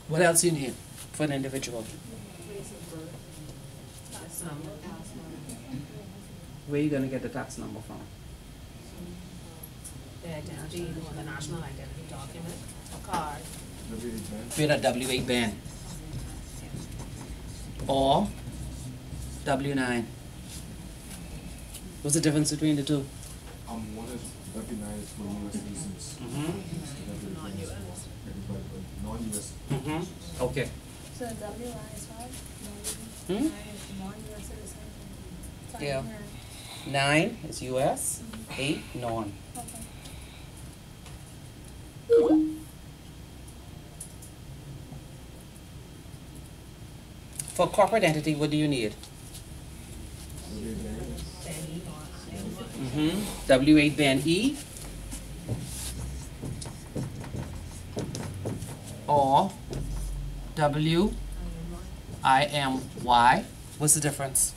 Speaker 2: What else do you need for an individual?
Speaker 9: Tax number.
Speaker 2: Where are you gonna get the tax number from?
Speaker 9: The identity, or the national identity document, a card.
Speaker 2: With a W-8 band. Or W-9. What's the difference between the two?
Speaker 11: One is recognized for US citizens.
Speaker 9: Non-US.
Speaker 11: Non-US.
Speaker 2: Okay.
Speaker 10: So WI is what?
Speaker 2: Hmm?
Speaker 10: Non-US citizen.
Speaker 2: Yeah. 9 is US, 8 non.
Speaker 10: Okay.
Speaker 2: For corporate entity, what do you need? W-8 band E. Or W-I-M-Y. What's the difference?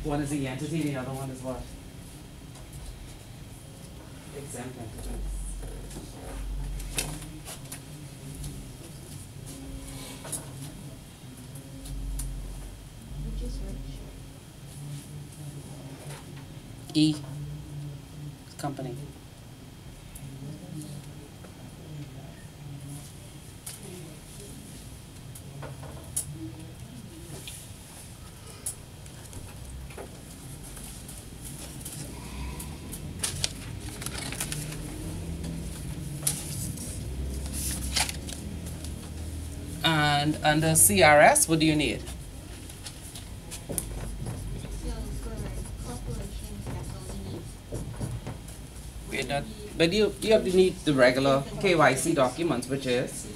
Speaker 2: One is the entity, the other one is what? Exempt entity.
Speaker 4: Which is which?
Speaker 2: E. Company. And under CRS, what do you need?
Speaker 4: So for corporations, that's all you need.
Speaker 2: We're not, but you have to need the regular KYC documents, which is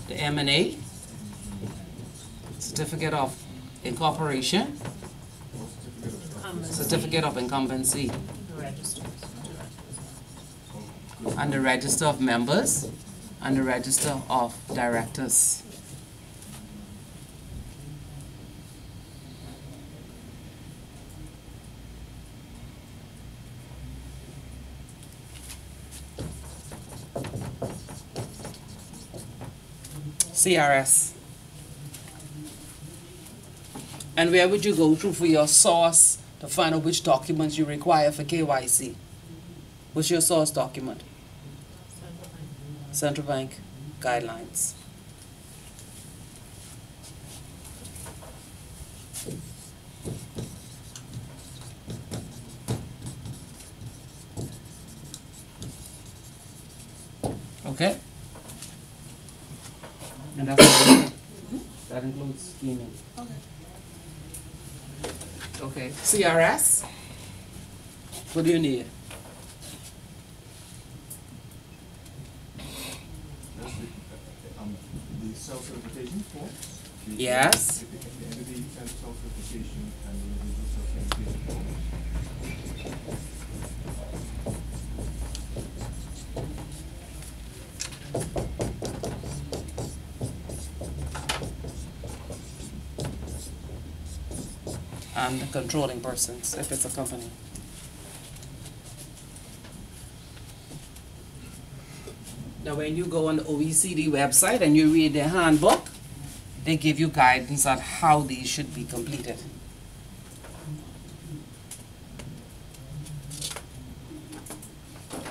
Speaker 2: the M&A, certificate of incorporation, certificate of incumbency, and the register of members, and the register of directors. CRS. And where would you go to for your source to find out which documents you require for KYC? What's your source document? Central Bank guidelines. Okay? And that's that includes scheming.
Speaker 10: Okay.
Speaker 2: Okay. CRS? What do you need?
Speaker 11: The self-certification forms.
Speaker 2: Yes.
Speaker 11: The entity self-certification and the individual self-certification form.
Speaker 2: And the controlling persons, if it's a company. Now, when you go on the OECD website and you read their handbook, they give you guidance on how these should be completed.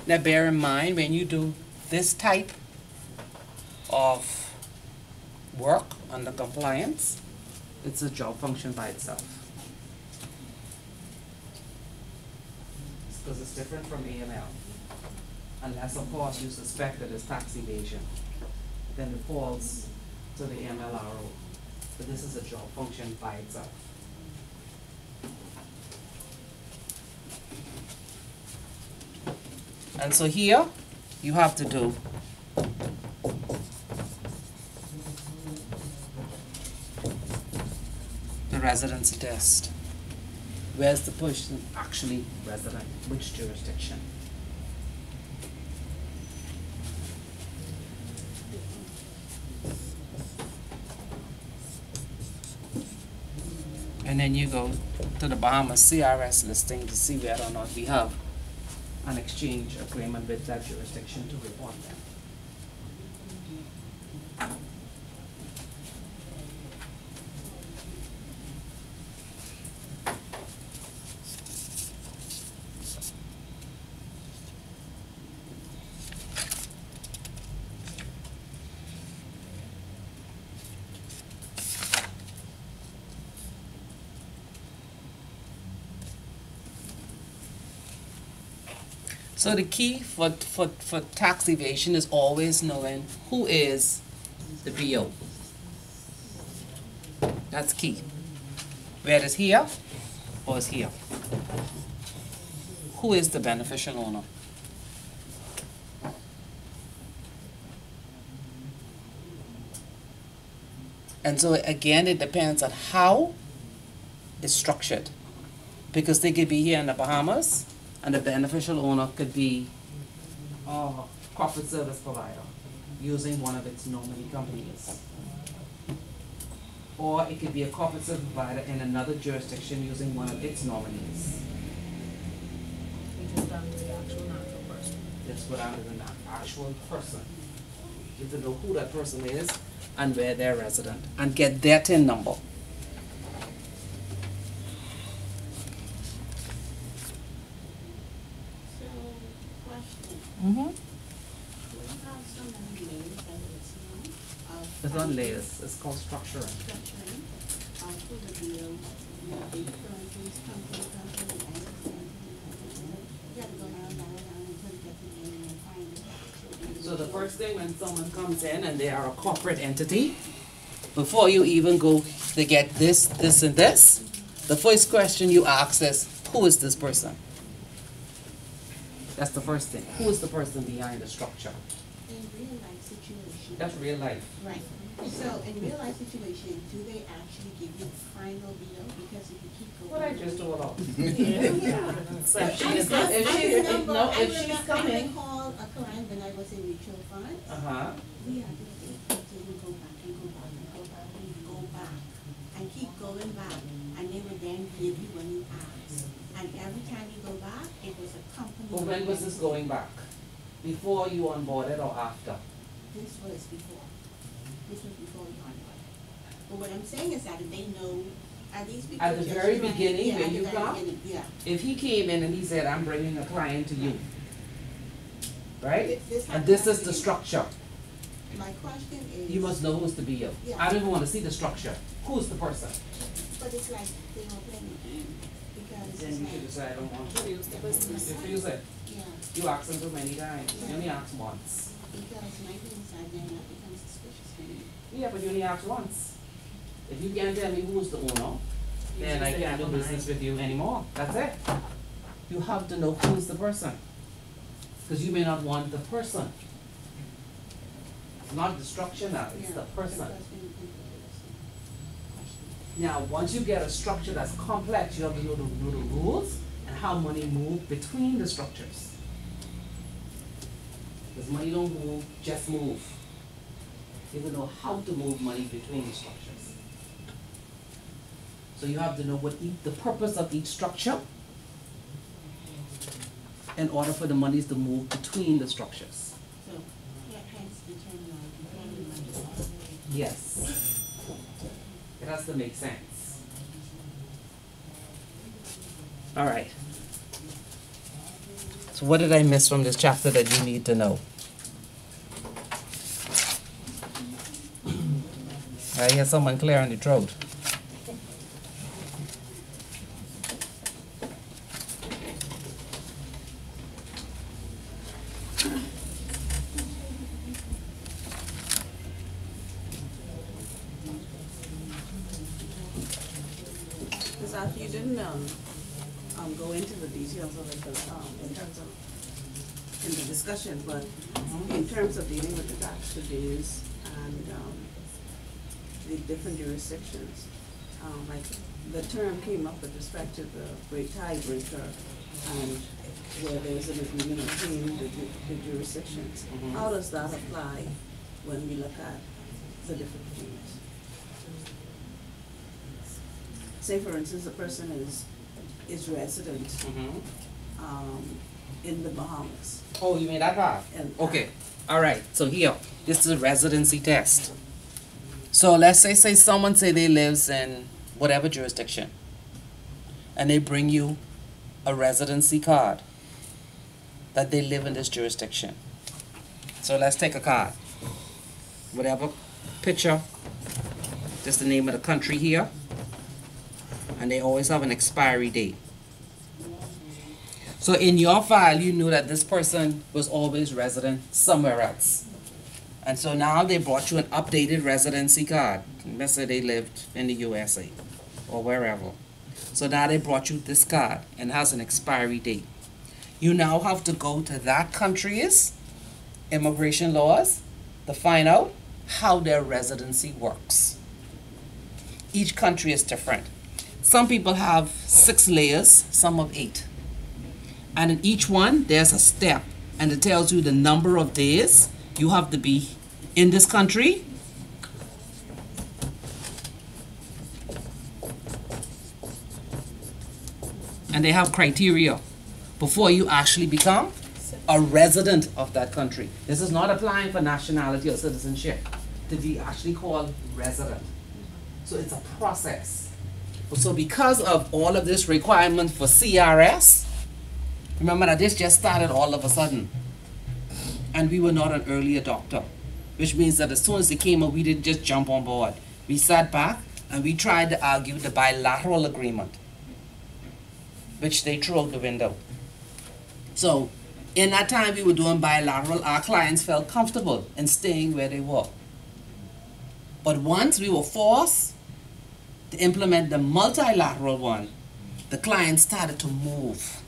Speaker 2: Now, bear in mind, when you do this type of work under compliance, it's a job function by itself. Because it's different from AML. Unless, of course, you suspect that it's tax evasion, then it falls to the MLRO. But this is a job function by itself. And so here, you have to do the residency test. Where's the person actually resident? Which jurisdiction? And then you go to the Bahamas CRS listing to see whether or not we have an exchange agreement with that jurisdiction to report them. So the key for tax evasion is always knowing who is the BO. That's key. Whether it's here or it's here. Who is the beneficial owner? And so again, it depends on how it's structured. Because they could be here in the Bahamas, and the beneficial owner could be a corporate service provider using one of its nominee companies. Or it could be a corporate service provider in another jurisdiction using one of its nominees.
Speaker 9: We just down to the actual natural person.
Speaker 2: Let's go down to the actual person. You have to know who that person is and where they're resident and get their TIN number. It's not layers, it's called structuring. So the first thing when someone comes in and they are a corporate entity, before you even go to get this, this, and this, the first question you ask is, who is this person? That's the first thing. Who is the person behind the structure?
Speaker 4: In real life situation.
Speaker 2: That's real life.
Speaker 4: Right. So in real life situation, do they actually give you the final bill? Because if you keep going.
Speaker 2: What I just told her.
Speaker 9: So
Speaker 2: If she's coming.
Speaker 4: I call a client when I was in mutual funds. We had to go back and go back and go back and go back and keep going back, and they would then give you when you ask. And every time you go back, it was a company.
Speaker 2: Well, when was this going back? Before you onboarded or after?
Speaker 4: This was before. This was before you onboarded. But what I'm saying is that if they know, at least because
Speaker 2: At the very beginning,
Speaker 4: yeah,
Speaker 2: when
Speaker 4: at the
Speaker 2: you
Speaker 4: very
Speaker 2: come,
Speaker 4: beginning, yeah.
Speaker 2: if he came in and he said, I'm bringing a client to you, right?
Speaker 4: This
Speaker 2: And this is
Speaker 4: happened.
Speaker 2: the structure.
Speaker 4: My question is.
Speaker 2: You must know who's the BO.
Speaker 4: Yeah.
Speaker 2: I don't even want to see the structure. Who's the person?
Speaker 4: But it's like they don't play me because
Speaker 2: Then
Speaker 4: it's
Speaker 2: you should
Speaker 4: like,
Speaker 2: decide, I don't want to.
Speaker 9: Use the business.
Speaker 2: Refuse it.
Speaker 4: yeah,
Speaker 2: You ask them too many times. You only ask once.
Speaker 4: because my thing is that then that becomes suspicious to me.
Speaker 2: Yeah, but you only ask once. If you can't tell me who's the owner, then I can't do business with you anymore. That's it. You have to know who's the person. Because you may not want the person. It's not the structure now, it's
Speaker 4: Yeah,
Speaker 2: the person.
Speaker 4: that's been interesting.
Speaker 2: Now, once you get a structure that's complex, you have to know the rules and how money move between the structures. Because money don't move, just move. You have to know how to move money between the structures. So you have to know what the purpose of each structure in order for the monies to move between the structures.
Speaker 4: So, yeah, hence the term money.
Speaker 2: Yes. It has to make sense. All right. So what did I miss from this chapter that you need to know? I hear someone clearing the throat.
Speaker 8: didn't go into the details of it, in terms of in the discussion, but in terms of dealing with the tax reviews and the different jurisdictions, like the term came up with respect to the great tiebreaker and where there's an agreement between the jurisdictions. How does that apply when we look at the different agreements? Say for instance, a person is resident in the Bahamas.
Speaker 2: Oh, you mean that part?
Speaker 8: And,
Speaker 2: Okay, all right, so here, this is a residency test. So let's say someone say they lives in whatever jurisdiction, and they bring you a residency card that they live in this jurisdiction. So let's take a card, whatever picture, just the name of the country here, and they always have an expiry date. So in your file, you knew that this person was always resident somewhere else. And so now they brought you an updated residency card. Let's say they lived in the USA or wherever. So now they brought you this card and it has an expiry date. You now have to go to that country's immigration laws to find out how their residency works. Each country is different. Some people have 6 layers, some have 8. And in each one, there's a step, and it tells you the number of days you have to be in this country. And they have criteria before you actually become a resident of that country. This is not applying for nationality or citizenship to be actually called resident. So it's a process. So because of all of this requirement for CRS, remember that this just started all of a sudden. And we were not an early adopter, which means that as soon as it came up, we didn't just jump on board. We sat back and we tried to argue the bilateral agreement, which they threw out the window. So in that time we were doing bilateral, our clients felt comfortable in staying where they were. But once we were forced to implement the multilateral one, the clients started to move.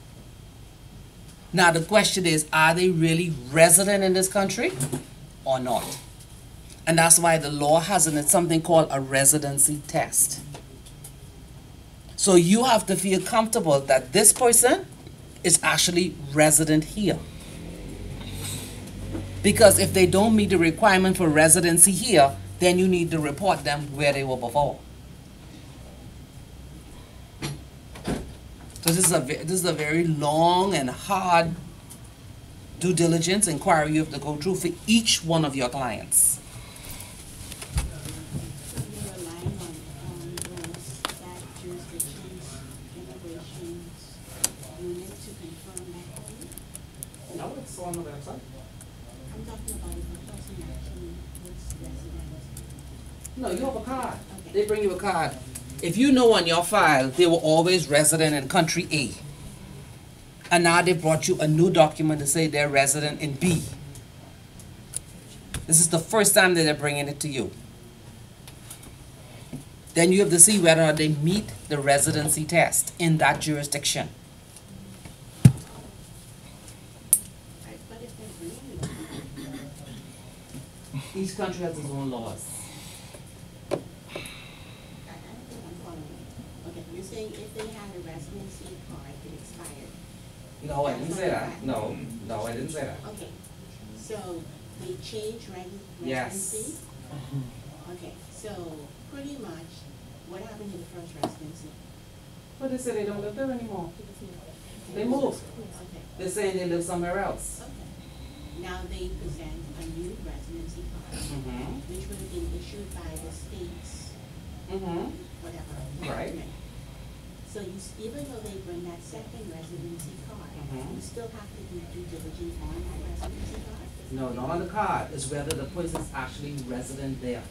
Speaker 2: Now the question is, are they really resident in this country or not? And that's why the law has in it something called a residency test. So you have to feel comfortable that this person is actually resident here. Because if they don't meet the requirement for residency here, then you need to report them where they were before. So this is a very long and hard due diligence inquiry you have to go through for each one of your clients.
Speaker 4: So you're relying on those that jurisdictions, immigrations, unit to confirm that claim?
Speaker 2: No, it's on the website.
Speaker 4: I'm talking about if a person actually is resident.
Speaker 2: No, you have a card.
Speaker 4: Okay.
Speaker 2: They bring you a card. If you know on your file they were always resident in country A, and now they brought you a new document to say they're resident in B. This is the first time that they're bringing it to you. Then you have to see whether they meet the residency test in that jurisdiction.
Speaker 4: Right, but if they're bringing it,
Speaker 2: Each country has its own laws.
Speaker 4: I don't think I'm following. Okay, you're saying if they had a residency card, it expired.
Speaker 2: No, I didn't say that. No, I didn't say that.
Speaker 4: Okay, so they changed
Speaker 2: Yes.
Speaker 4: residency? Okay, so pretty much, what happened to the first residency?
Speaker 2: But they say they don't live there anymore. They moved.
Speaker 4: Okay,
Speaker 2: They're saying they live somewhere else.
Speaker 4: okay. Now they present a new residency card, which would have been issued by the state's, whatever,
Speaker 2: Right.
Speaker 4: document. So you, even though they bring that second residency card, you still have to do due diligence on that residency card?
Speaker 2: No, not on the card. It's whether the person's actually resident there.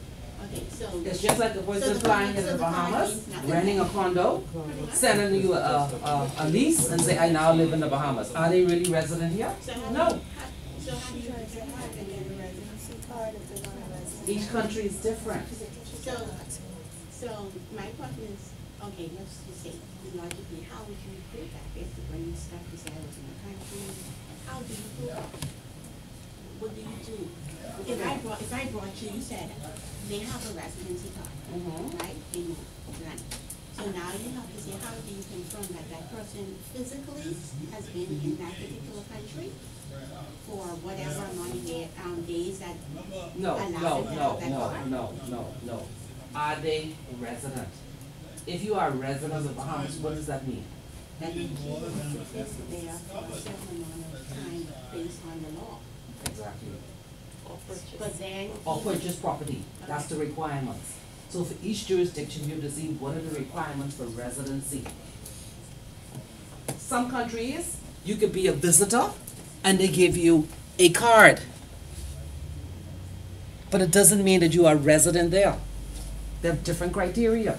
Speaker 4: Okay, so.
Speaker 2: It's just like the person
Speaker 4: the
Speaker 2: flying
Speaker 4: card-
Speaker 2: in
Speaker 4: so
Speaker 2: the
Speaker 4: card
Speaker 2: Bahamas,
Speaker 4: means nothing.
Speaker 2: renting a condo, sending you a lease and say, I now live in the Bahamas. Are they really resident here?
Speaker 4: So how
Speaker 2: No.
Speaker 4: do you, so how do you present that and get a residency card if they're not a resident?
Speaker 2: Each country is different.
Speaker 4: So my question is, okay, let's just say, logically, how would you prove that? If you bring stuff to say I was in the country, how do you prove that? What do you do? If I brought you, you said they have a residency card, right? They know, right? So now you have to say, how do you confirm that that person physically has been in that particular country for whatever amount of days that
Speaker 2: No,
Speaker 4: allow them to have that card?
Speaker 2: no. Are they resident? If you are a resident of the Bahamas, what does that mean?
Speaker 4: That means you will exist there for a certain amount of time based on the law.
Speaker 2: Exactly.
Speaker 4: But then.
Speaker 2: Or purchase property, that's the requirements. So for each jurisdiction, you have to see what are the requirements for residency. Some countries, you could be a visitor and they give you a card. But it doesn't mean that you are resident there. They have different criteria.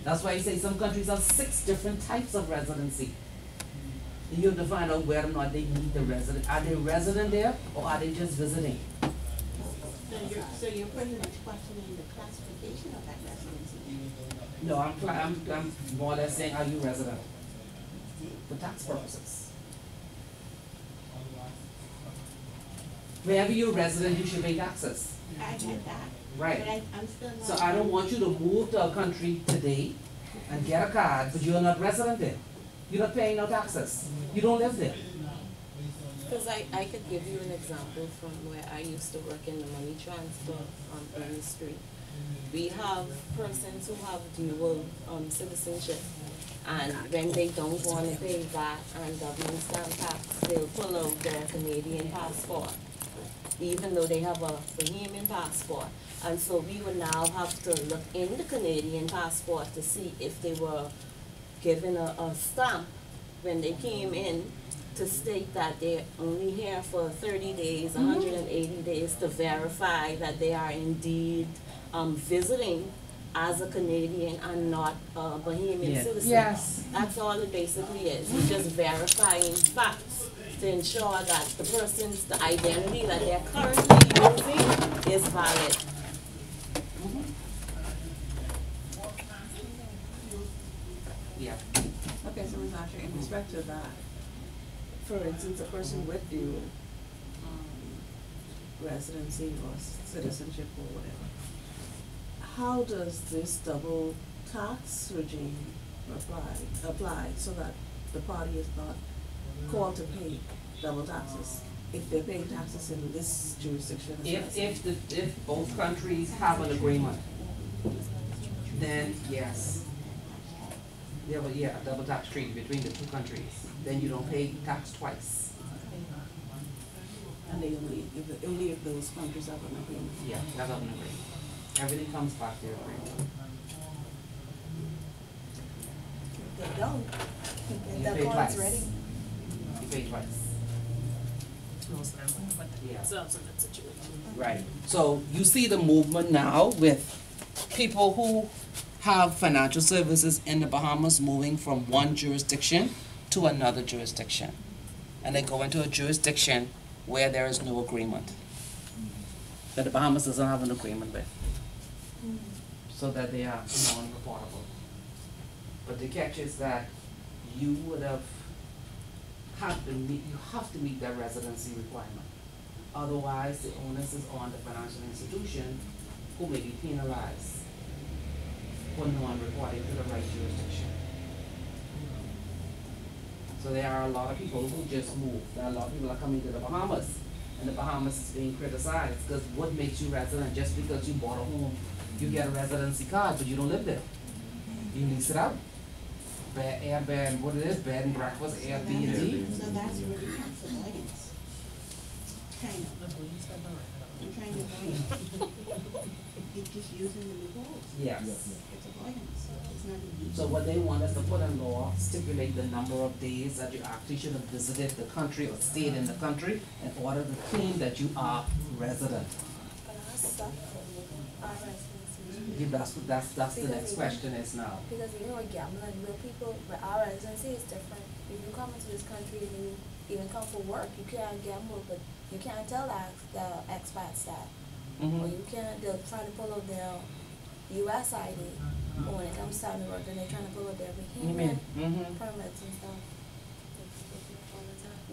Speaker 2: That's why I say some countries have 6 different types of residency. And you have to find out whether or not they need the resident. Are they resident there or are they just visiting?
Speaker 4: So you're pretty much questioning the classification of that residency.
Speaker 2: No, I'm more or less saying, are you resident? For tax purposes. Wherever you're resident, you should pay taxes.
Speaker 4: I get that.
Speaker 2: Right.
Speaker 4: But I'm still not.
Speaker 2: So I don't want you to move to a country today and get a card, but you're not resident there. You're not paying no taxes. You don't live there.
Speaker 12: Because I could give you an example from where I used to work in the money transfer industry. We have persons who have dual citizenship, and when they don't want to pay VAT and government stamp tax, they'll pull out their Canadian passport, even though they have a Bahamian passport. And so we would now have to look in the Canadian passport to see if they were given a stamp when they came in to state that they're only here for 30 days, 180 days, to verify that they are indeed visiting as a Canadian and not a Bahamian citizen. Yes. That's all it basically is. It's just verifying facts to ensure that the person's, the identity that they're currently using is valid.
Speaker 2: Yeah.
Speaker 8: Okay, so Ms. Asher, in respect to that, for instance, a person with dual residency or citizenship or whatever, how does this double tax regime apply so that the party is not called to pay double taxes if they're paying taxes in this jurisdiction?
Speaker 2: If both countries have an agreement, then yes. A double tax treaty between the 2 countries. Then you don't pay tax twice.
Speaker 8: And they only if those countries have an agreement.
Speaker 2: Yeah, have an agreement. Everything comes back to your agreement.
Speaker 10: They don't.
Speaker 2: You
Speaker 10: The
Speaker 2: pay
Speaker 10: bond's
Speaker 2: twice.
Speaker 10: ready.
Speaker 2: You pay twice.
Speaker 9: Most of them, but
Speaker 2: Yeah.
Speaker 9: it's also that situation.
Speaker 2: Right. So you see the movement now with people who have financial services in the Bahamas moving from one jurisdiction to another jurisdiction. And they go into a jurisdiction where there is no agreement, that the Bahamas doesn't have an agreement with, so that they are non-reportable. But the catch is that you would have to meet that residency requirement. Otherwise, the onus is on the financial institution, who may be penalized for non-reporting to the right jurisdiction. So there are a lot of people who just move. There are a lot of people that are coming to the Bahamas, and the Bahamas is being criticized because what makes you resident? Just because you bought a home, you get a residency card, but you don't live there. You lease it out. Bed and breakfast, Airbnb.
Speaker 4: So that's really tax avoidance. Kind of. I'm trying to avoid. You're just using the loopholes.
Speaker 2: Yes.
Speaker 4: It's avoidance. It's not illegal.
Speaker 2: So what they want us to put in law, stipulate the number of days that you actually should have visited the country or stayed in the country in order to claim that you are resident.
Speaker 10: But our stuff, our residency.
Speaker 2: That's the next question is now.
Speaker 10: Because even with gambling, real people, but our residency is different. If you come into this country and you even come for work, you can't gamble, but you can't tell the expats that. Or you can't, they'll try to pull out their US ID But when it comes time to work, then they're trying to pull up their
Speaker 2: You mean?
Speaker 10: vacation permits and stuff.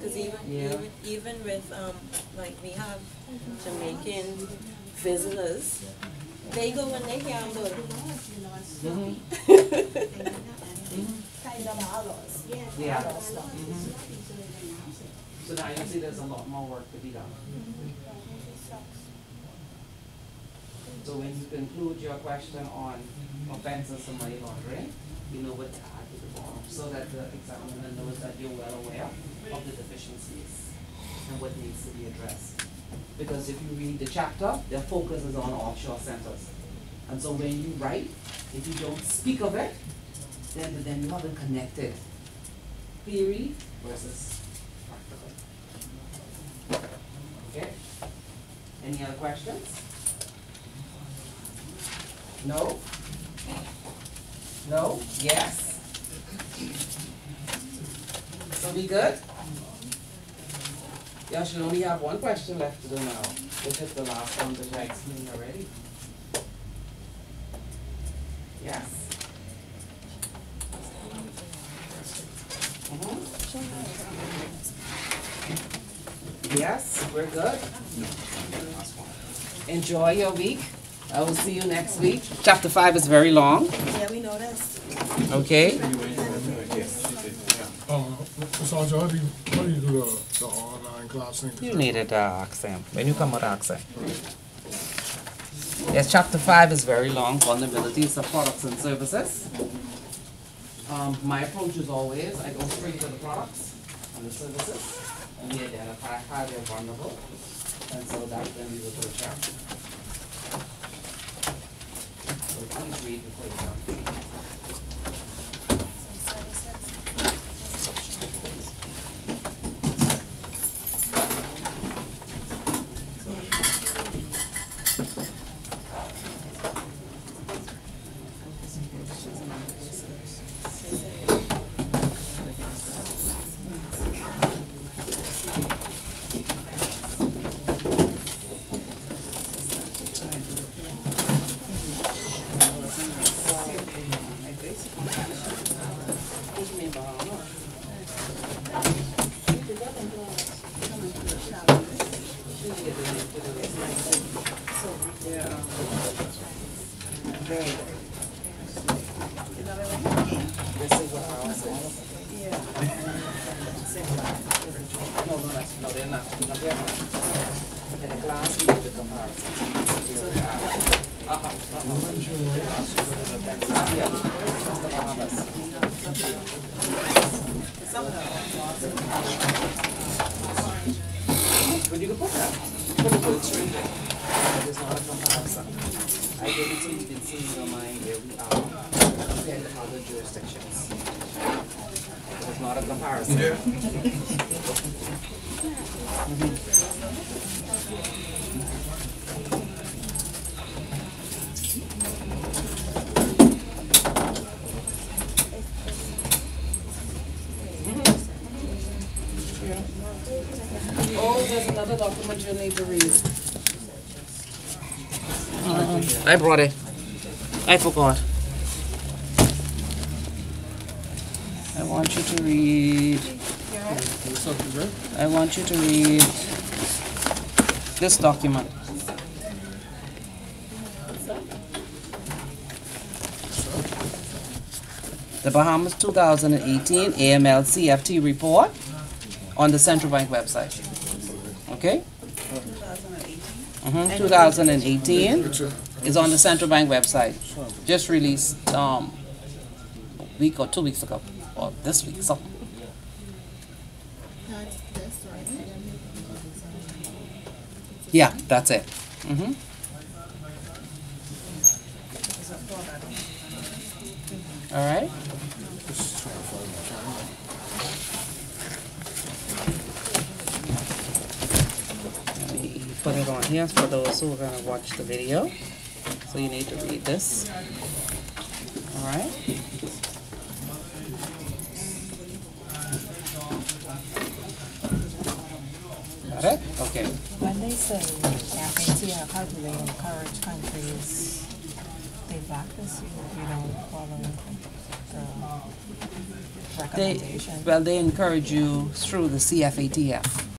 Speaker 12: Cause
Speaker 2: Yeah.
Speaker 12: even with, like we have Jamaican visitors, they go when they can go.
Speaker 10: Kind of dollars.
Speaker 2: Yeah.
Speaker 10: Dollar stuff.
Speaker 2: So now you see there's a lot more work to be done. So when you conclude your question on offenses of money laundering, you know what to add to the form, so that the examiner knows that you're well aware of the deficiencies and what needs to be addressed. Because if you read the chapter, their focus is on offshore centers. And so when you write, if you don't speak of it, then you haven't connected theory versus practical. Okay? Any other questions? No? No? Yes? So we good? You should only have one question left to do now, which is the last one that I explained already. Yes? Yes, we're good? Enjoy your week. I will see you next week. Chapter 5 is very long.
Speaker 10: Yeah, we noticed.
Speaker 2: Okay?
Speaker 5: Sasha, how do you do the online class thing?
Speaker 2: You needed accent. When you come with accent. Yes, chapter 5 is very long. Vulnerabilities of products and services. My approach is always, I go straight to the products and the services, and we identify how they're vulnerable. And so that's when we will go chapter. So please read before you come. But you can put that. Put it to the street. It's not a comparison. I gave it so you can see in your mind where we are compared to other jurisdictions. It's not a comparison. Oh, there's another document you need to read. I brought it. I forgot. I want you to read. I want you to read this document. The Bahamas 2018 AML CFT report on the Central Bank website. Okay? 2018 is on the Central Bank website. Just released a week or 2 weeks ago, or this week, something. Yeah, that's it. All right. Let me put it on here for those who are going to watch the video. So you need to read this. All right. Got it? Okay.
Speaker 13: When they say that ATR calculating encourage countries, they practice, you don't follow the
Speaker 2: They,
Speaker 13: recommendation.
Speaker 2: well, they encourage you through the CFATF.